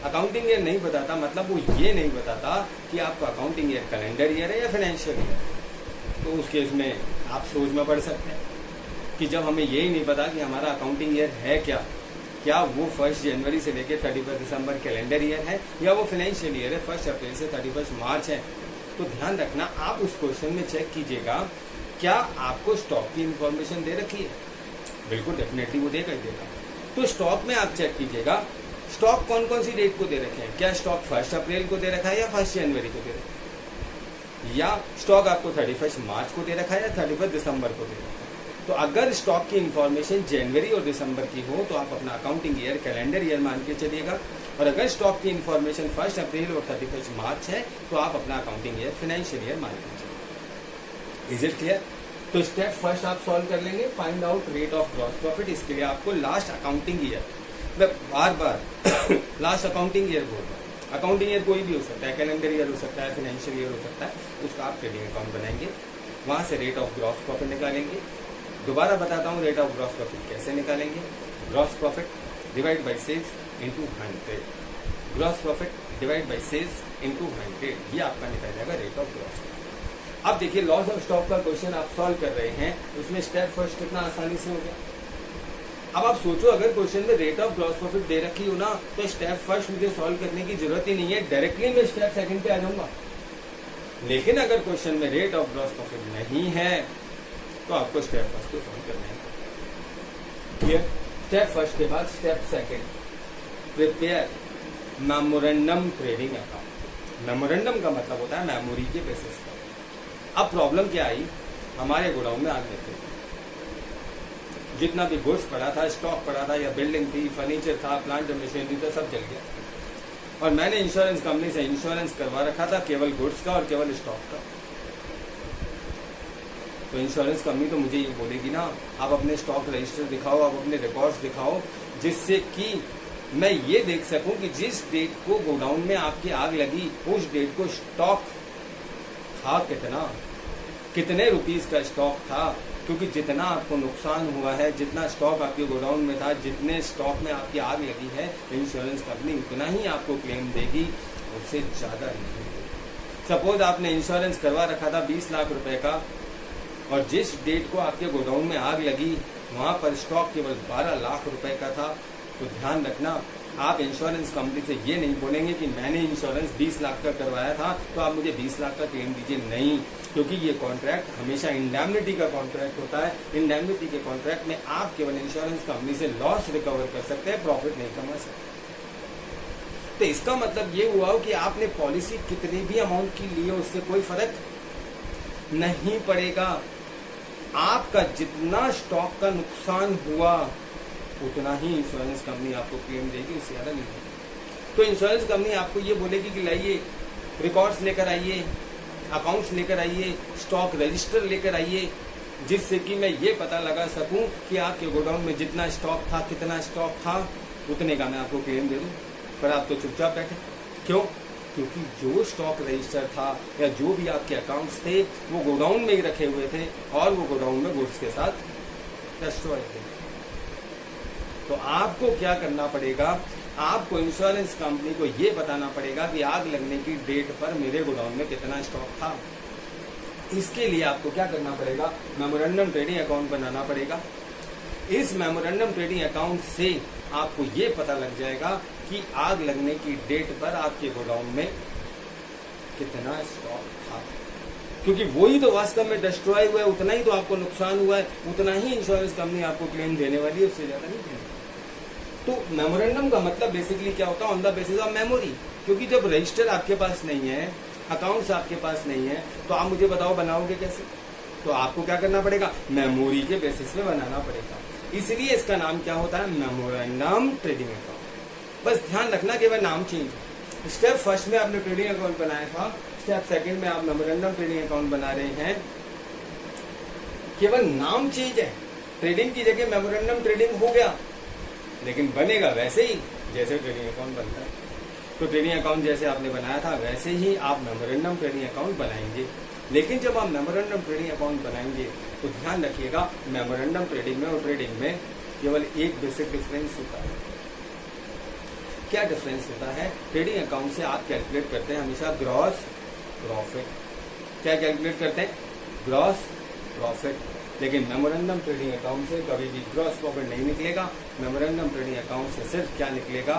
अकाउंटिंग ईयर नहीं बताता मतलब वो ये नहीं बताता कि आपका अकाउंटिंग ईयर कैलेंडर ईयर है या फाइनेंशियल ईयर। तो उस केस में आप सोच में पड़ सकते हैं कि जब हमें यही नहीं पता कि हमारा अकाउंटिंग ईयर है क्या वो 1 जनवरी से लेकर 31 दिसंबर कैलेंडर ईयर है, या वो फाइनेंशियल ईयर है 1 अप्रैल से 31 मार्च है। तो ध्यान रखना, आप उस क्वेश्चन में चेक कीजिएगा क्या आपको स्टॉक की इंफॉर्मेशन दे रखी है। बिल्कुल डेफिनेटली वो देगा ही देगा। तो स्टॉक में आप चेक कीजिएगा स्टॉक कौन कौन सी डेट को दे रखे हैं, क्या स्टॉक 1 अप्रैल को दे रखा है या 1 जनवरी को दे रखा है, या स्टॉक आपको 31 मार्च को दे रखा है या 31 दिसंबर को दे रखा है। तो अगर स्टॉक की इंफॉर्मेशन जनवरी और दिसंबर की हो तो आप अपना अकाउंटिंग ईयर कैलेंडर ईयर मान के चलिएगा, और अगर स्टॉक की इंफॉर्मेशन 1 अप्रैल और 31 मार्च है तो आप अपना अकाउंटिंग ईयर फाइनेंशियल ईयर मान के चलिएगा। Is it clear? तो स्टेप फर्स्ट आप सॉल्व कर लेंगे, find out rate of gross profit. इसके लिए आपको लास्ट अकाउंटिंग ईयर, मैं बार लास्ट अकाउंटिंग ईयर बोल रहा हूँ, अकाउंटिंग ईयर कोई भी हो सकता है, कैलेंडर ईयर हो सकता है, फाइनेंशियल ईयर हो सकता है, उसका आप ट्रेडिंग अकाउंट बनाएंगे, वहां से रेट ऑफ ग्रॉस प्रॉफिट निकालेंगे। दोबारा बताता हूँ रेट ऑफ ग्रॉस प्रॉफिट कैसे निकालेंगे, gross profit divide by sales into 100, gross profit divide by sales into 100, ये आपका निकल जाएगा रेट ऑफ ग्रॉस प्रॉफिट। अब देखिए लॉस ऑफ स्टॉक का क्वेश्चन आप सॉल्व कर रहे हैं, उसमें स्टेप फर्स्ट कितना आसानी से हो गया। अब आप सोचो अगर क्वेश्चन में रेट ऑफ ग्रॉस प्रॉफिट दे रखी हो ना तो स्टेप फर्स्ट मुझे सॉल्व करने की जरूरत ही नहीं है, डायरेक्टली मैं स्टेप सेकंड पे आ जाऊंगा। लेकिन अगर क्वेश्चन में रेट ऑफ ग्रॉस प्रॉफिट नहीं है तो आपको स्टेप फर्स्ट को सॉल्व करना है। क्लियर? स्टेप फर्स्ट के बाद step second, prepare memorandum trading account. Memorandum का मतलब होता है मेमोरी के बेसिस पर। अब प्रॉब्लम क्या आई, हमारे गोडाउन में आग लग गई, जितना भी गुड्स पड़ा था, स्टॉक पड़ा था, या बिल्डिंग थी, फर्नीचर था, प्लांट मशीनरी था, सब जल गया। और मैंने इंश्योरेंस कंपनी से इंश्योरेंस करवा रखा था केवल गुड्स का और केवल स्टॉक का। तो इंश्योरेंस कंपनी तो मुझे ये बोलेगी ना, आप अपने स्टॉक रजिस्टर दिखाओ, आप अपने रिकॉर्ड्स दिखाओ, जिससे कि मैं ये देख सकूं कि जिस डेट को गोडाउन में आपकी आग लगी उस डेट को स्टॉक था कितने रुपीस का स्टॉक था। क्योंकि जितना आपको नुकसान हुआ है, जितना स्टॉक आपके गोडाउन में था, जितने स्टॉक में आपकी आग लगी है, इंश्योरेंस कंपनी उतना ही आपको क्लेम देगी, उससे ज्यादा नहीं देगी। सपोज आपने इंश्योरेंस करवा रखा था 20 लाख रुपए का, और जिस डेट को आपके गोडाउन में आग लगी वहां पर स्टॉक केवल 12 लाख रुपए का था। तो ध्यान रखना, आप इंश्योरेंस कंपनी से ये नहीं बोलेंगे कि मैंने इंश्योरेंस 20 लाख का करवाया था तो आप मुझे 20 लाख का क्लेम दीजिए, नहीं। क्योंकि ये कॉन्ट्रैक्ट हमेशा इंडेमनिटी का कॉन्ट्रैक्ट होता है। इंडेमनिटी के कॉन्ट्रैक्ट में आप केवल इंश्योरेंस कंपनी से लॉस रिकवर कर सकते हैं, प्रॉफिट नहीं कमा सकते। तो इसका मतलब ये हुआ कि आपने पॉलिसी कितनी भी अमाउंट की ली है उससे कोई फर्क नहीं पड़ेगा। आपका जितना स्टॉक का नुकसान हुआ उतना ही इंश्योरेंस कंपनी आपको क्लेम देगी, उससे ज्यादा नहीं देगी। तो इंश्योरेंस कंपनी आपको ये बोलेगी कि लाइए रिकॉर्ड्स लेकर आइए, अकाउंट्स लेकर आइए, स्टॉक रजिस्टर लेकर आइए, जिससे कि मैं ये पता लगा सकूं कि आपके गोडाउन में जितना स्टॉक था, कितना स्टॉक था, उतने का मैं आपको क्लेम दे दूं। पर आप तो चुपचाप बैठे, क्यों? क्योंकि जो स्टॉक रजिस्टर था या जो भी आपके अकाउंट्स थे वो गोडाउन में ही रखे हुए थे और वो गोडाउन में गुड्स के साथ डिस्ट्रॉय थे। तो आपको क्या करना पड़ेगा, आपको इंश्योरेंस कंपनी को ये बताना पड़ेगा कि आग लगने की डेट पर मेरे गोडाउन में कितना स्टॉक था। इसके लिए आपको क्या करना पड़ेगा, मेमोरेंडम ट्रेडिंग अकाउंट बनाना पड़ेगा। इस मेमोरेंडम ट्रेडिंग अकाउंट से आपको ये पता लग जाएगा कि आग लगने की डेट पर आपके गोडाउन में कितना स्टॉक था, क्योंकि वही तो वास्तव में डिस्ट्रॉय हुआ है, उतना ही तो आपको नुकसान हुआ है, उतना ही इंश्योरेंस कंपनी आपको क्लेम देने वाली है, उससे ज्यादा नहीं देने। तो मेमोरेंडम का मतलब बेसिकली क्या होता है, on the basis of memory. क्योंकि जब रजिस्टर आपके पास नहीं है, अकाउंट्स आपके पास नहीं है, तो आप मुझे बताओ बनाओगे कैसे? तो आपको क्या करना पड़ेगा, मेमोरी के बेसिस पे बनाना पड़ेगा। इसलिए इसका नाम क्या होता है, मेमोरेंडम ट्रेडिंग अकाउंट। बस ध्यान रखना कि वह नाम चेंज। स्टेप फर्स्ट में आपने ट्रेडिंग अकाउंट बनाया था, स्टेप सेकंड में आप मेमोरेंडम ट्रेडिंग अकाउंट बना रहे हैं, केवल नाम चेंज है। ट्रेडिंग की जगह मेमोरेंडम ट्रेडिंग हो गया, लेकिन बनेगा वैसे ही जैसे ट्रेडिंग अकाउंट बनता है। तो ट्रेडिंग अकाउंट जैसे आपने बनाया था वैसे ही आप मेमोरेंडम ट्रेडिंग अकाउंट बनाएंगे। लेकिन जब आप मेमोरेंडम ट्रेडिंग अकाउंट बनाएंगे तो ध्यान रखिएगा, मेमोरेंडम ट्रेडिंग में और ट्रेडिंग में केवल एक बेसिक डिफरेंस होता है। क्या डिफरेंस होता है? ट्रेडिंग अकाउंट से आप कैलकुलेट करते हैं हमेशा ग्रॉस प्रॉफिट। क्या कैलकुलेट करते हैं? Gross profit. लेकिन मेमोरेंडम ट्रेडिंग अकाउंट से कभी भी ग्रॉस प्रॉफिट नहीं निकलेगा। मेमोरेंडम ट्रेडिंग अकाउंट से सिर्फ क्या निकलेगा,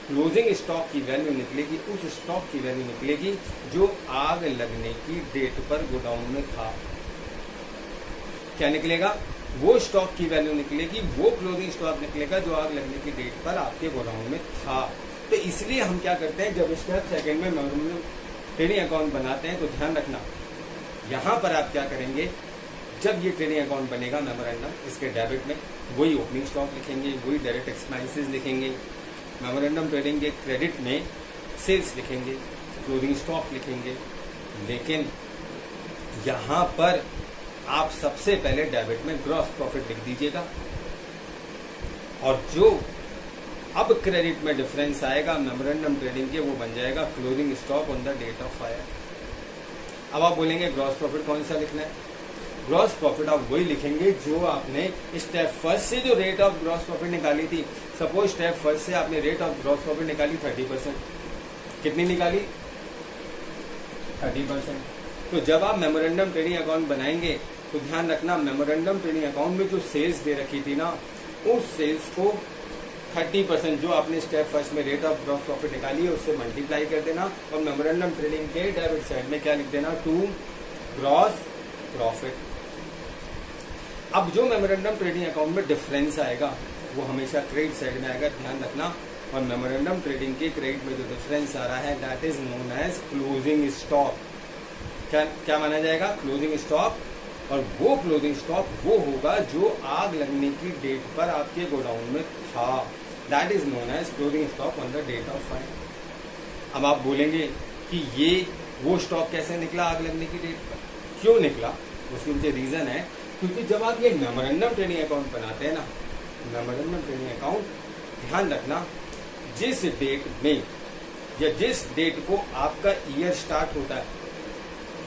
क्लोजिंग स्टॉक की वैल्यू निकलेगी, उस स्टॉक की वैल्यू निकलेगी जो आग लगने की डेट पर गोडाउन में था। क्या निकलेगा? वो स्टॉक की वैल्यू निकलेगी, वो क्लोजिंग स्टॉक निकलेगा जो आग लगने की डेट पर आपके गोडाउन में था। तो इसलिए हम क्या करते हैं, जब स्टेप सेकंड में मेमोरेंडम ट्रेडिंग अकाउंट बनाते हैं तो ध्यान रखना, यहाँ पर आप क्या करेंगे, जब ये ट्रेडिंग अकाउंट बनेगा मेमोरेंडम, इसके डेबिट में वही ओपनिंग स्टॉक लिखेंगे, वही डायरेक्ट एक्सपेंसेस लिखेंगे। मेमोरेंडम ट्रेडिंग के क्रेडिट में सेल्स लिखेंगे, क्लोजिंग स्टॉक लिखेंगे। लेकिन यहाँ पर आप सबसे पहले डेबिट में ग्रॉस प्रॉफिट लिख दीजिएगा, और जो अब क्रेडिट में डिफरेंस आएगा मेमोरेंडम ट्रेडिंग के, वो बन जाएगा closing stock on the date of fire. अब आप बोलेंगे ग्रॉस प्रॉफिट कौन सा लिखना है? ग्रॉस प्रॉफिट आप वही लिखेंगे जो आपने स्टेप फर्स्ट से जो रेट ऑफ ग्रॉस प्रॉफिट निकाली थी। सपोज स्टेप फर्स्ट से आपने रेट ऑफ ग्रॉस प्रॉफिट निकाली 30%। कितनी निकाली? 30%। तो जब आप मेमोरेंडम ट्रेडिंग अकाउंट बनाएंगे तो ध्यान रखना, मेमोरेंडम ट्रेडिंग अकाउंट में जो सेल्स दे रखी थी ना, उस सेल्स को 30% जो आपने स्टेप फर्स्ट में रेट ऑफ ग्रॉस प्रॉफिट निकाली है उससे मल्टीप्लाई कर देना, और मेमोरेंडम ट्रेडिंग के डेबिट साइड में क्या लिख देना, टू ग्रॉस प्रॉफिट। अब जो मेमोरेंडम ट्रेडिंग अकाउंट में डिफरेंस आएगा वो हमेशा क्रेडिट साइड में आएगा। ध्यान रखना, और मेमोरेंडम ट्रेडिंग के क्रेडिट में जो डिफरेंस आ रहा है that is known as closing stock. क्या माना जाएगा? Closing stock. और वो क्लोजिंग स्टॉक वो होगा जो आग लगने की डेट पर आपके गोडाउन में था, that is known as closing stock on the date of fire. अब आप बोलेंगे कि ये वो स्टॉक कैसे निकला आग लगने की डेट पर? क्यों निकला? उसके पीछे रीजन है क्योंकि जब आप ये मेमोरेंडम ट्रेडिंग अकाउंट बनाते हैं ना, मेमोरेंडम ट्रेडिंग अकाउंट, ध्यान रखना जिस डेट में या जिस डेट को आपका ईयर स्टार्ट होता है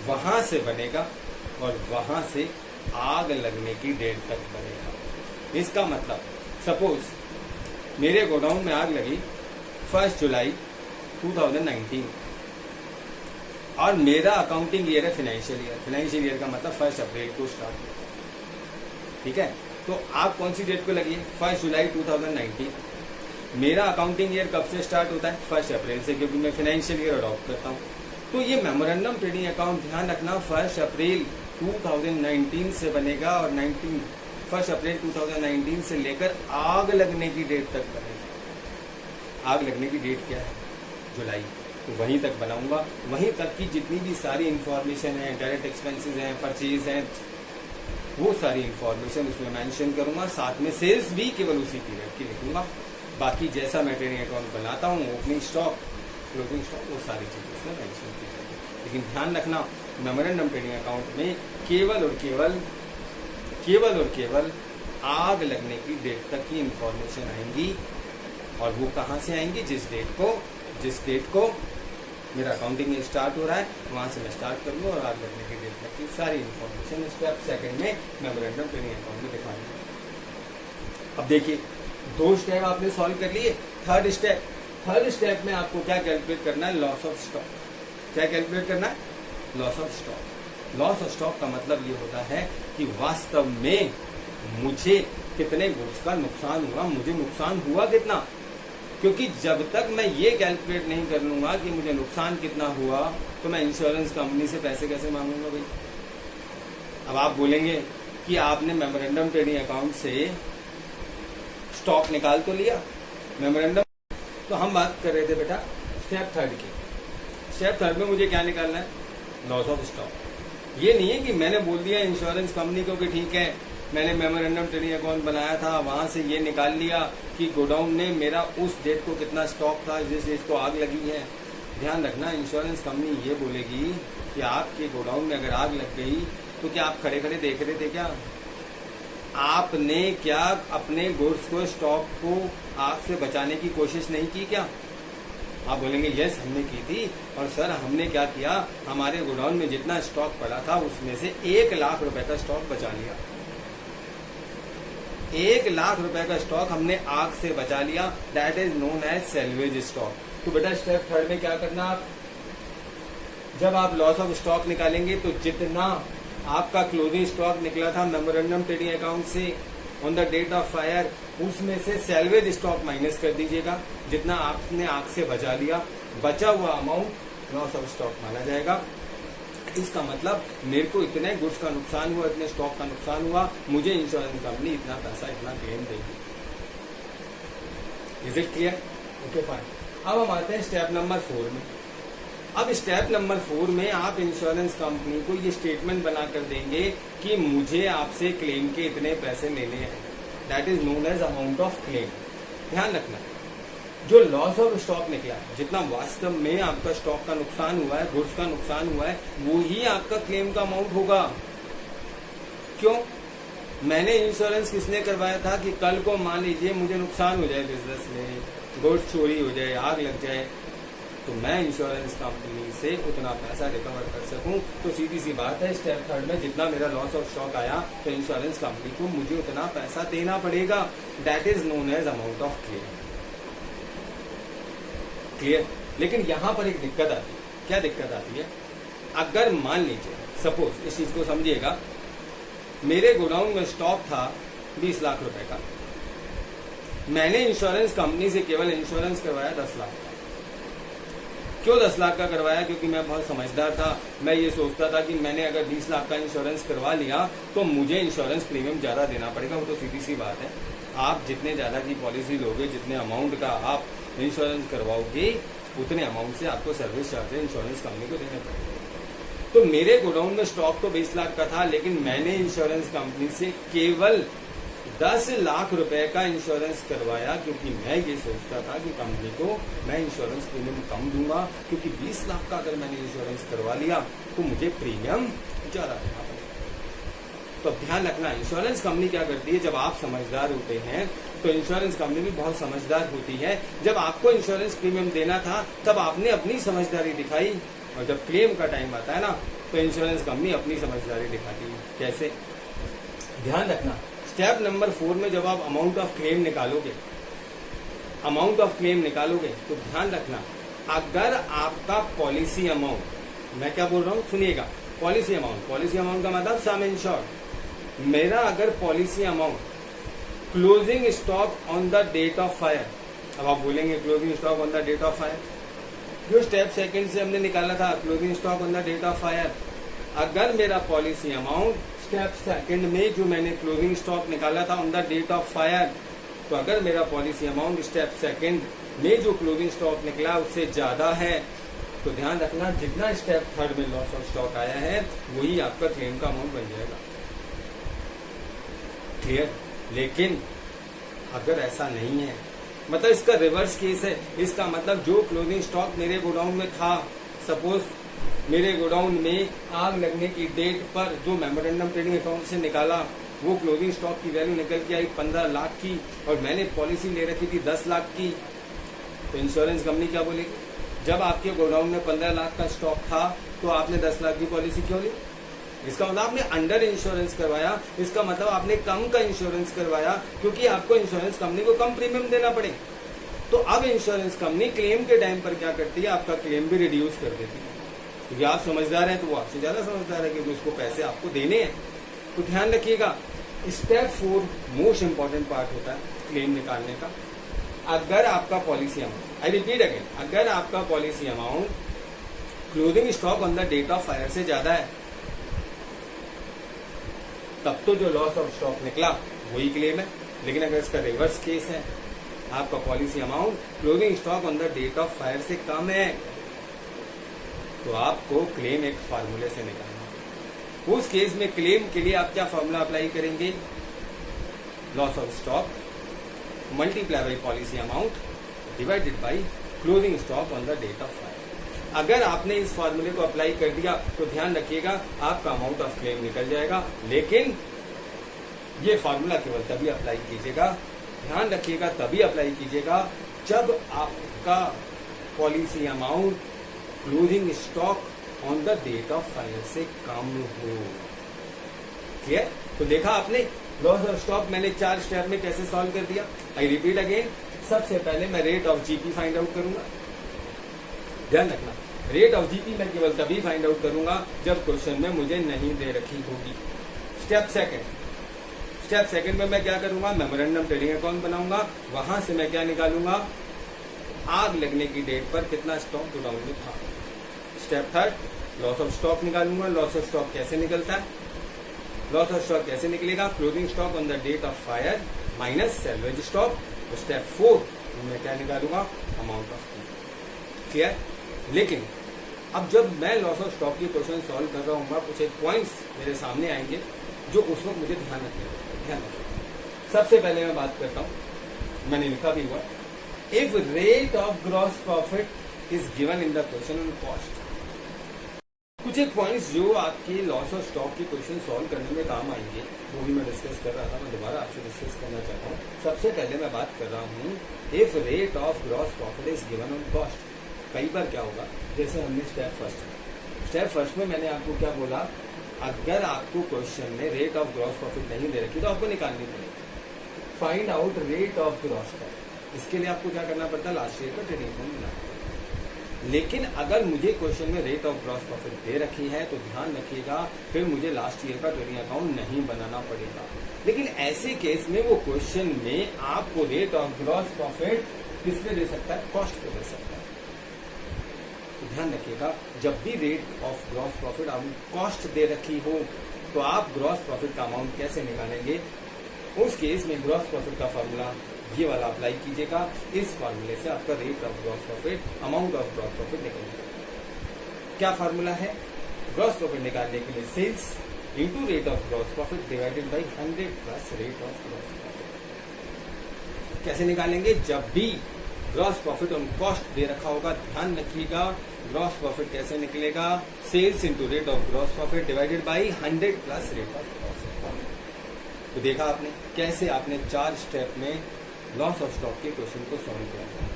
वहां से बनेगा और वहां से आग लगने की डेट तक बनेगा। इसका मतलब सपोज मेरे गोडाउन में आग लगी 1 जुलाई 2019 और मेरा अकाउंटिंग ईयर है फाइनेंशियल ईयर। फाइनेंशियल ईयर का मतलब 1 अप्रैल को स्टार्ट होता है, ठीक है। तो आग कौन सी डेट को लगी है? 1 जुलाई 2019। मेरा अकाउंटिंग ईयर कब से स्टार्ट होता है? 1 अप्रैल से, क्योंकि मैं फाइनेंशियल ईयर अडॉप्ट करता हूँ। तो ये मेमोरेंडम ट्रेडिंग अकाउंट ध्यान रखना 1 अप्रैल 2019 से बनेगा और 1 अप्रैल 2019 से लेकर आग लगने की डेट तक बनेगा। आग लगने की डेट क्या है? जुलाई। तो वहीं तक बनाऊंगा, वहीं तक की जितनी भी सारी इंफॉर्मेशन है, डायरेक्ट एक्सपेंसेस हैं, परचेज हैं, वो सारी इंफॉर्मेशन उसमें मेंशन करूंगा। साथ में सेल्स भी केवल उसी पीरियड की लिखूंगा। बाकी जैसा मैं ट्रेडिंग अकाउंट बनाता हूँ, ओपनिंग स्टॉक, क्लोजिंग स्टॉक, वो सारी चीजें उसमें मेंशन की जाएगी। लेकिन ध्यान रखना मेमोरेंडम ट्रेडिंग अकाउंट में केवल और केवल आग लगने की डेट तक की इंफॉर्मेशन आएंगी। और वो कहाँ से आएंगी? जिस डेट को मेरा अकाउंटिंग स्टार्ट हो रहा है वहां से मैं स्टार्ट करूंगा और आग लगने की डेट तक की सारी इंफॉर्मेशन स्टेप सेकंड में मेमोरेंडम ट्रेडिंग अकाउंट में दिखाऊंगा। अब देखिए 2 स्टेप आपने सॉल्व कर लिए। थर्ड स्टेप में आपको क्या कैलकुलेट करना है? Loss of stock. क्या कैलकुलेट करना है? Loss of stock. Loss of stock का मतलब ये होता है कि वास्तव में मुझे कितने गुड्स का नुकसान हुआ, मुझे नुकसान हुआ कितना। क्योंकि जब तक मैं ये कैलकुलेट नहीं कर लूंगा कि मुझे नुकसान कितना हुआ तो मैं इंश्योरेंस कंपनी से पैसे कैसे मांगूंगा भाई? अब आप बोलेंगे कि आपने मेमोरेंडम ट्रेडिंग अकाउंट से स्टॉक निकाल तो लिया मेमोरेंडम। तो हम बात कर रहे थे बेटा स्टेप थर्ड की। स्टेप थर्ड में मुझे क्या निकालना है? Loss of stock. ये नहीं है कि मैंने बोल दिया इंश्योरेंस कंपनी को कि ठीक है मैंने मेमोरेंडम ट्रेडिंग अकाउंट बनाया था, वहां से ये निकाल लिया कि गोडाउन में मेरा उस डेट को कितना स्टॉक था जिस डेट को आग लगी है। ध्यान रखना इंश्योरेंस कंपनी ये बोलेगी कि आपके गोडाउन में अगर आग लग गई तो क्या आप खड़े खड़े देख रहे थे क्या? आपने क्या अपने गुड्स को, स्टॉक को आग से बचाने की कोशिश नहीं की क्या? आप बोलेंगे यस हमने की थी और सर हमने क्या किया, हमारे गोडाउन में जितना स्टॉक पड़ा था उसमें से 1 लाख रुपए का स्टॉक बचा लिया। 1 लाख रुपए का स्टॉक हमने आग से बचा लिया, that is known as salvage stock. तो बेटा स्टेप थर्ड में क्या करना, आप जब आप लॉस ऑफ स्टॉक निकालेंगे तो जितना आपका क्लोजिंग स्टॉक निकला था मेमोरेंडम ट्रेडिंग अकाउंट से on the date of fire, उसमें से सेल्वेज स्टॉक माइनस कर दीजिएगा। जितना आपने आग से बचा लिया, बचा हुआ अमाउंट लॉस ऑफ स्टॉक माना जाएगा। इसका मतलब मेरे को इतने गुड्स का नुकसान हुआ, इतने स्टॉक का नुकसान हुआ, मुझे इंश्योरेंस कंपनी इतना पैसा, इतना क्लेम देगी। Is it clear? Okay fine. अब हम आते हैं स्टेप नंबर 4 में। अब स्टेप नंबर 4 में आप इंश्योरेंस कंपनी को ये स्टेटमेंट बनाकर देंगे कि मुझे आपसे क्लेम के इतने पैसे लेने हैं, that is known as amount of claim. ध्यान रखना जो लॉस ऑफ स्टॉक निकला है, जितना वास्तव में आपका स्टॉक का नुकसान हुआ है, गुड्स का नुकसान हुआ है, वो ही आपका क्लेम का अमाउंट होगा। क्यों? मैंने इंश्योरेंस किसने करवाया था कि कल को मान लीजिए मुझे नुकसान हो जाए, बिजनेस में गुड्स चोरी हो जाए, आग लग जाए, तो मैं इंश्योरेंस कंपनी से उतना पैसा रिकवर कर सकूं। तो सीधी सी बात है स्टेप थर्ड में जितना मेरा लॉस ऑफ स्टॉक आया तो इंश्योरेंस कंपनी को मुझे उतना पैसा देना पड़ेगा, that is known as amount of claim. Clear? लेकिन यहां पर एक दिक्कत आती है। क्या दिक्कत आती है? अगर मान लीजिए सपोज, इस चीज को समझिएगा, मेरे गोडाउन में स्टॉक था 20 लाख रुपए का, मैंने इंश्योरेंस कंपनी से केवल इंश्योरेंस करवाया 10 लाख का। क्यों 10 लाख का करवाया? क्योंकि मैं बहुत समझदार था। मैं ये सोचता था कि मैंने अगर 20 लाख का इंश्योरेंस करवा लिया तो मुझे इंश्योरेंस प्रीमियम ज्यादा देना पड़ेगा। वो तो सीधी सी बात है, आप जितने ज्यादा की पॉलिसी लोगे, जितने अमाउंट का आप इंश्योरेंस करवाओगे उतने अमाउंट से आपको सर्विस चार्ज इंश्योरेंस कंपनी को देने पड़ेंगे। तो मेरे गोडाउन में स्टॉक तो 20 लाख का था, लेकिन मैंने इंश्योरेंस कंपनी से केवल 10 लाख रुपए का इंश्योरेंस करवाया, क्योंकि मैं ये सोचता था कि कंपनी को मैं इंश्योरेंस प्रीमियम कम दूंगा, क्योंकि 20 लाख का अगर मैंने इंश्योरेंस करवा लिया तो मुझे प्रीमियम ज्यादा देना पड़ेगा। तो ध्यान रखना, इंश्योरेंस कंपनी क्या करती है, जब आप समझदार होते हैं तो इंश्योरेंस कंपनी भी बहुत समझदार होती है। जब आपको इंश्योरेंस प्रीमियम देना था तब आपने अपनी समझदारी दिखाई, और जब क्लेम का टाइम आता है ना तो इंश्योरेंस कंपनी अपनी समझदारी दिखाती है। कैसे? ध्यान रखना, स्टेप नंबर 4 में जब आप अमाउंट ऑफ क्लेम निकालोगे तो ध्यान रखना, अगर आपका पॉलिसी अमाउंट, मैं क्या बोल रहा हूं सुनिएगा, पॉलिसी अमाउंट का मतलब सम इंश्योर्ड, मेरा अगर policy amount closing stock on the date of fire, अब आप बोलेंगे closing stock on the date of fire, जो स्टेप सेकंड से हमने निकाला था closing stock on the date of fire, अगर मेरा पॉलिसी अमाउंट स्टेप सेकंड में जो मैंने क्लोजिंग स्टॉक निकाला था on the date of fire, तो अगर मेरा पॉलिसी अमाउंट स्टेप सेकंड में जो क्लोजिंग स्टॉक निकला उससे ज्यादा है, तो ध्यान रखना जितना स्टेप थर्ड में लॉस ऑफ स्टॉक आया है वही आपका क्लेम का अमाउंट बन जाएगा। क्लियर? लेकिन अगर ऐसा नहीं है, मतलब इसका रिवर्स केस है, इसका मतलब जो क्लोजिंग स्टॉक मेरे गोडाउन में था, सपोज मेरे गोडाउन में आग लगने की डेट पर जो मेमोरेंडम ट्रेडिंग अकाउंट से निकाला वो क्लोजिंग स्टॉक की वैल्यू निकल के आई 15 लाख की, और मैंने पॉलिसी ले रखी थी 10 लाख की, तो इंश्योरेंस कंपनी क्या बोलेगी, जब आपके गोडाउन में 15 लाख का स्टॉक था तो आपने 10 लाख की पॉलिसी क्यों ली? इसका मतलब आपने अंडर इंश्योरेंस करवाया, इसका मतलब आपने कम का इंश्योरेंस करवाया, क्योंकि आपको इंश्योरेंस कंपनी को कम प्रीमियम देना पड़े। तो अब इंश्योरेंस कंपनी क्लेम के टाइम पर क्या करती है, आपका क्लेम भी रिड्यूस कर देती है, क्योंकि आप समझदार हैं तो वो आपसे ज्यादा समझदार है, क्योंकि उसको पैसे आपको देने हैं। तो ध्यान रखिएगा, स्टेप 4 मोस्ट इंपॉर्टेंट पार्ट होता है क्लेम निकालने का। अगर आपका policy amount, I repeat again, अगर आपका policy amount closing stock on the date of fire से ज्यादा है, तब तो जो लॉस ऑफ स्टॉक निकला वही क्लेम है। लेकिन अगर इसका रिवर्स केस है, आपका policy amount closing stock on the date of fire से कम है, तो आपको क्लेम एक फार्मूले से निकालना है। उस केस में क्लेम के लिए आप क्या फार्मूला अप्लाई करेंगे, loss of stock multiply by policy amount divided by closing stock on the date of fire. अगर आपने इस फार्मूले को अप्लाई कर दिया तो ध्यान रखिएगा आपका अमाउंट ऑफ क्लेम निकल जाएगा। लेकिन ये फार्मूला केवल तभी अप्लाई कीजिएगा, ध्यान रखिएगा तभी अप्लाई कीजिएगा जब आपका policy amount closing stock on the date of fire से कम हो। क्लियर? तो देखा आपने लॉस ऑफ स्टॉक मैंने 4 स्टेप में कैसे सॉल्व कर दिया। आई रिपीट अगेन, सबसे पहले मैं rate of GP find out करूंगा। ध्यान रखना, रेट ऑफ जीपी मैं केवल तभी फाइंड आउट करूंगा जब क्वेश्चन में मुझे नहीं दे रखी होगी। स्टेप सेकंड में मैं क्या करूंगा, मेमोरेंडम ट्रेडिंग अकाउंट बनाऊंगा, वहां से मैं क्या निकालूंगा, आग लगने की डेट पर कितना स्टॉक गोडाउन में था। Step third, loss of stock निकालूंगा। लॉस ऑफ स्टॉक कैसे निकलता है, लॉस ऑफ स्टॉक कैसे निकलेगा, closing stock on the date of fire minus salvage stock. तो स्टेप 4 मैं क्या निकालूंगा, अमाउंट ऑफ क्लियर। लेकिन अब जब मैं लॉस ऑफ स्टॉक की क्वेश्चन सॉल्व कर रहा हूँ, कुछ एक पॉइंट्स मेरे सामने आएंगे जो उस वक्त मुझे ध्यान रखना। सबसे पहले मैं बात करता हूँ, मैंने लिखा भी हुआ, if rate of gross profit is given in the question on cost. कुछ एक पॉइंट्स जो आपके लॉस ऑफ स्टॉक की क्वेश्चन सॉल्व करने में काम आएंगे, वो भी मैं डिस्कस कर रहा था, मैं दोबारा आपसे डिस्कस करना चाहता हूँ। सबसे पहले मैं बात कर रहा हूँ, if rate of gross profit is given on cost. कई बार क्या होगा, जैसे हमने स्टेप फर्स्ट में मैंने आपको क्या बोला, अगर आपको क्वेश्चन में रेट ऑफ ग्रॉस प्रॉफिट नहीं दे रखी तो आपको निकालनी पड़ेगी। Find out rate of gross profit, इसके लिए आपको क्या करना पड़ता है, लास्ट ईयर का ट्रेडिंग अकाउंट बनाना पड़ेगा। लेकिन अगर मुझे क्वेश्चन में रेट ऑफ ग्रॉस प्रॉफिट दे रखी है तो ध्यान रखिएगा फिर मुझे लास्ट ईयर का ट्रेडिंग अकाउंट नहीं बनाना पड़ेगा। लेकिन ऐसे केस में वो क्वेश्चन में आपको रेट ऑफ ग्रॉस प्रॉफिट किस पे दे सकता है, कॉस्ट पे दे सकता है। ध्यान रखिएगा, जब भी रेट ऑफ ग्रॉस प्रॉफिट आपको कॉस्ट दे रखी हो तो आप ग्रॉस प्रॉफिट का अमाउंट कैसे निकालेंगे। उस केस में ग्रॉस प्रॉफिट का फॉर्मूला ये वाला अप्लाई कीजिएगा। इस फार्मूले से आपका rate of gross profit, amount of gross profit निकल जाएगा। क्या फार्मूला है? ग्रॉस प्रॉफिट निकालने के लिए sales into rate of gross profit divided by 100 plus rate of gross profit. कैसे निकालेंगे? जब भी ग्रॉस प्रॉफिट ऑन कॉस्ट दे रखा होगा, ध्यान रखिएगा ग्रॉस प्रॉफिट कैसे निकलेगा? Sales into rate of gross profit divided by 100 plus rate of gross profit. तो देखा आपने कैसे आपने 4 स्टेप में लॉस ऑफ स्टॉक के क्वेश्चन को सॉल्व किया।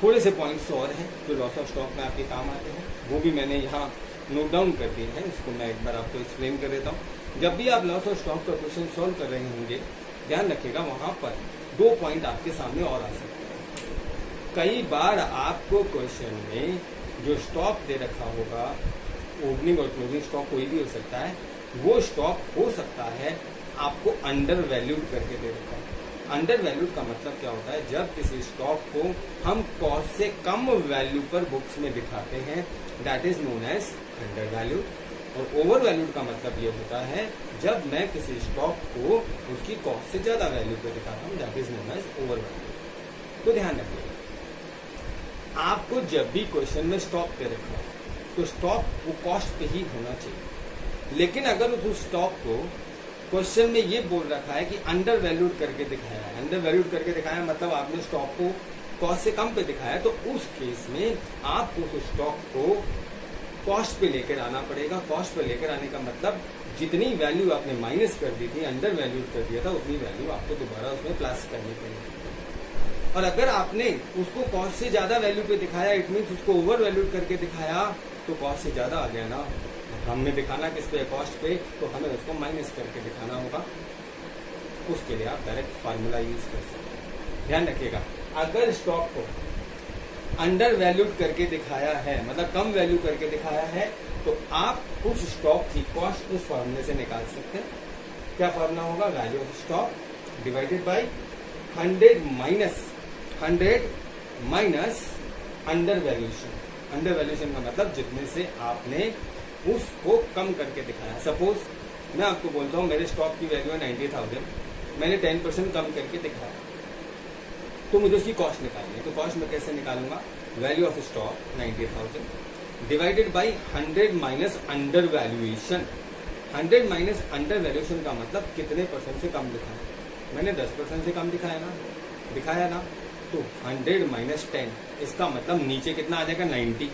थोड़े से पॉइंट्स और हैं जो लॉस ऑफ स्टॉक में आपके काम आते हैं, वो भी मैंने यहाँ नोट डाउन कर दिए हैं। इसको मैं एक बार आपको एक्सप्लेन कर देता हूँ। जब भी आप लॉस ऑफ स्टॉक का क्वेश्चन सॉल्व कर रहे होंगे, ध्यान रखिएगा वहां पर 2 पॉइंट आपके सामने और आ सकते हैं। कई बार आपको क्वेश्चन में जो स्टॉक दे रखा होगा, ओपनिंग और क्लोजिंग स्टॉक कोई भी हो सकता है, वो स्टॉक हो सकता है आपको अंडर वैल्यूड करके दे रखा हो। अंडर वैल्यूड का मतलब क्या होता है? जब किसी स्टॉक को हम कॉस्ट से कम वैल्यू पर बुक्स में दिखाते हैं, that is known as under valued. और ओवर वैल्यूड का मतलब ये होता है जब मैं किसी स्टॉक को उसकी कॉस्ट से ज्यादा वैल्यू पर दिखाता हूँ, that is known as over valued. तो ध्यान रखिएगा, आपको जब भी क्वेश्चन में स्टॉक दे रखा हो तो स्टॉक वो कॉस्ट पे ही होना चाहिए। लेकिन अगर उस स्टॉक को क्वेश्चन में ये बोल रखा है कि अंडर वैल्यूड करके दिखाया है, अंडर वैल्यूड करके दिखाया मतलब आपने स्टॉक को कॉस्ट से कम पे दिखाया, तो उस केस में आपको उस स्टॉक को कॉस्ट पे लेकर आना पड़ेगा। कॉस्ट पे लेकर आने का मतलब जितनी वैल्यू आपने माइनस कर दी थी, अंडर वैल्यूड कर दिया था, उतनी वैल्यू आपको दोबारा उसमें प्लस करनी पड़ेगी। और अगर आपने उसको कॉस्ट से ज्यादा वैल्यू पे दिखाया, इट मीन्स उसको ओवर वैल्यूड करके दिखाया, तो कॉस्ट से ज्यादा आ गया ना। हमें दिखाना किस पे? कॉस्ट पे, तो हमें उसको माइनस करके दिखाना होगा। उसके लिए आप डायरेक्ट फार्मूला यूज कर सकते हैं। ध्यान रखिएगा, अगर स्टॉक को अंडर वैल्यूड करके दिखाया है, मतलब कम वैल्यू करके दिखाया है, तो आप उस स्टॉक की कॉस्ट उस फार्मूले से निकाल सकते हैं। क्या फार्मूला होगा? Value of stock divided by 100 minus under valuation. Under valuation का मतलब जितने से आपने उसको कम करके दिखाया। सपोज मैं आपको बोलता हूँ मेरे स्टॉक की वैल्यू है 90,000, मैंने 10% कम करके दिखाया, तो मुझे उसकी कॉस्ट निकालनी है। तो कॉस्ट में कैसे निकालूंगा? Value of stock 90,000 divided by 100 minus under valuation. 100 minus under valuation का मतलब कितने % से कम दिखाया? मैंने 10% से कम दिखाया ना, तो 100 माइनस 10, इसका मतलब नीचे कितना आ जाएगा? 90।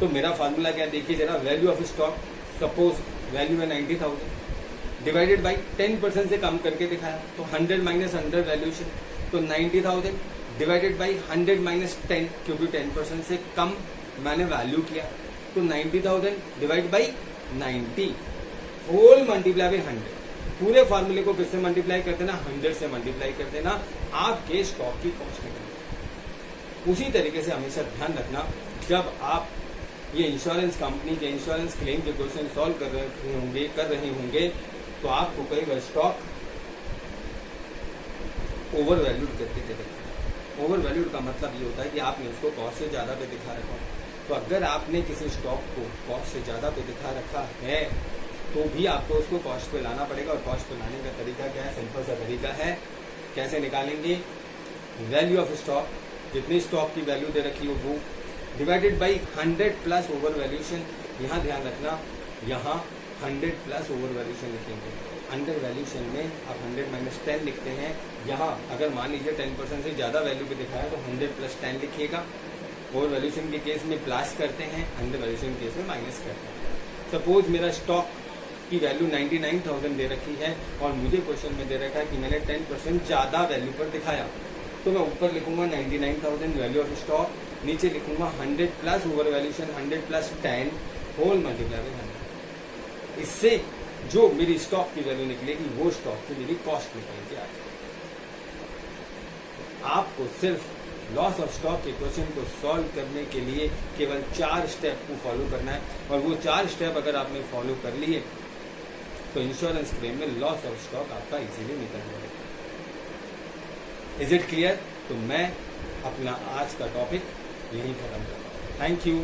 तो मेरा फार्मूला क्या देखिए जरा, value of stock, suppose value है 90,000 डिवाइडेड बाई 10% से कम करके दिखाया, तो 100 माइनस अंडर वैल्यूएशन, तो 90,000 डिवाइडेड बाई 100 माइनस 10, क्योंकि 10% से कम मैंने वैल्यू किया, तो 90,000 divide by 90 whole multiply by 100। पूरे फार्मूले को किससे मल्टीप्लाई कर देना? 100 से मल्टीप्लाई कर देना, आपके स्टॉक की कॉस्ट निकलेगी। उसी तरीके से हमेशा ध्यान रखना, जब आप ये इंश्योरेंस कंपनी के इंश्योरेंस क्लेम के क्वेश्चन सॉल्व कर रहे होंगे, तो आपको कई बार स्टॉक ओवर वैल्यूड करके दे रखा। ओवर वैल्यूड का मतलब ये होता है कि आपने उसको कॉस्ट से ज्यादा पे दिखा रखा। तो अगर आपने किसी स्टॉक को कॉस्ट से ज्यादा पे दिखा रखा है, तो भी आपको उसको कॉस्ट पे लाना पड़ेगा। और कॉस्ट पे लाने का तरीका क्या है? सिंपल सा तरीका है। कैसे निकालेंगे? वैल्यू ऑफ स्टॉक, जितनी स्टॉक की वैल्यू दे रखी हो वो, divided by 100 plus over valuation. यहाँ ध्यान रखना, यहाँ 100 प्लस ओवर वैल्यूशन लिखेंगे। अंडर वैल्यूशन में आप 100 माइनस 10 लिखते हैं। यहाँ अगर मान लीजिए 10% से ज्यादा वैल्यू पे दिखाया, तो 100 प्लस 10 लिखिएगा। ओवर वैल्यूशन के केस में प्लस करते हैं, अंडर वैल्यूशन के केस में माइनस करते हैं। सपोज मेरा स्टॉक की वैल्यू 99,000 दे रखी है, और मुझे क्वेश्चन में दे रखा है कि मैंने 10% ज्यादा वैल्यू पर दिखाया, तो मैं ऊपर लिखूंगा 99,000 वैल्यू ऑफ स्टॉक, नीचे लिखूंगा 100 plus over valuation 100 plus 10 whole multiply by 100। इससे जो मेरी स्टॉक की वैल्यू निकलेगी, वो स्टॉक की मेरी कॉस्ट निकलेगी। आपको सिर्फ लॉस ऑफ स्टॉक के क्वेश्चन को सॉल्व करने के लिए केवल 4 स्टेप को फॉलो करना है, और वो 4 स्टेप अगर आपने फॉलो कर लिए, तो इंश्योरेंस क्लेम में लॉस ऑफ स्टॉक आपका इजीली निकल जाएगा। Is it clear? तो मैं अपना आज का टॉपिक यहीं खत्म करता हूँ। Thank you.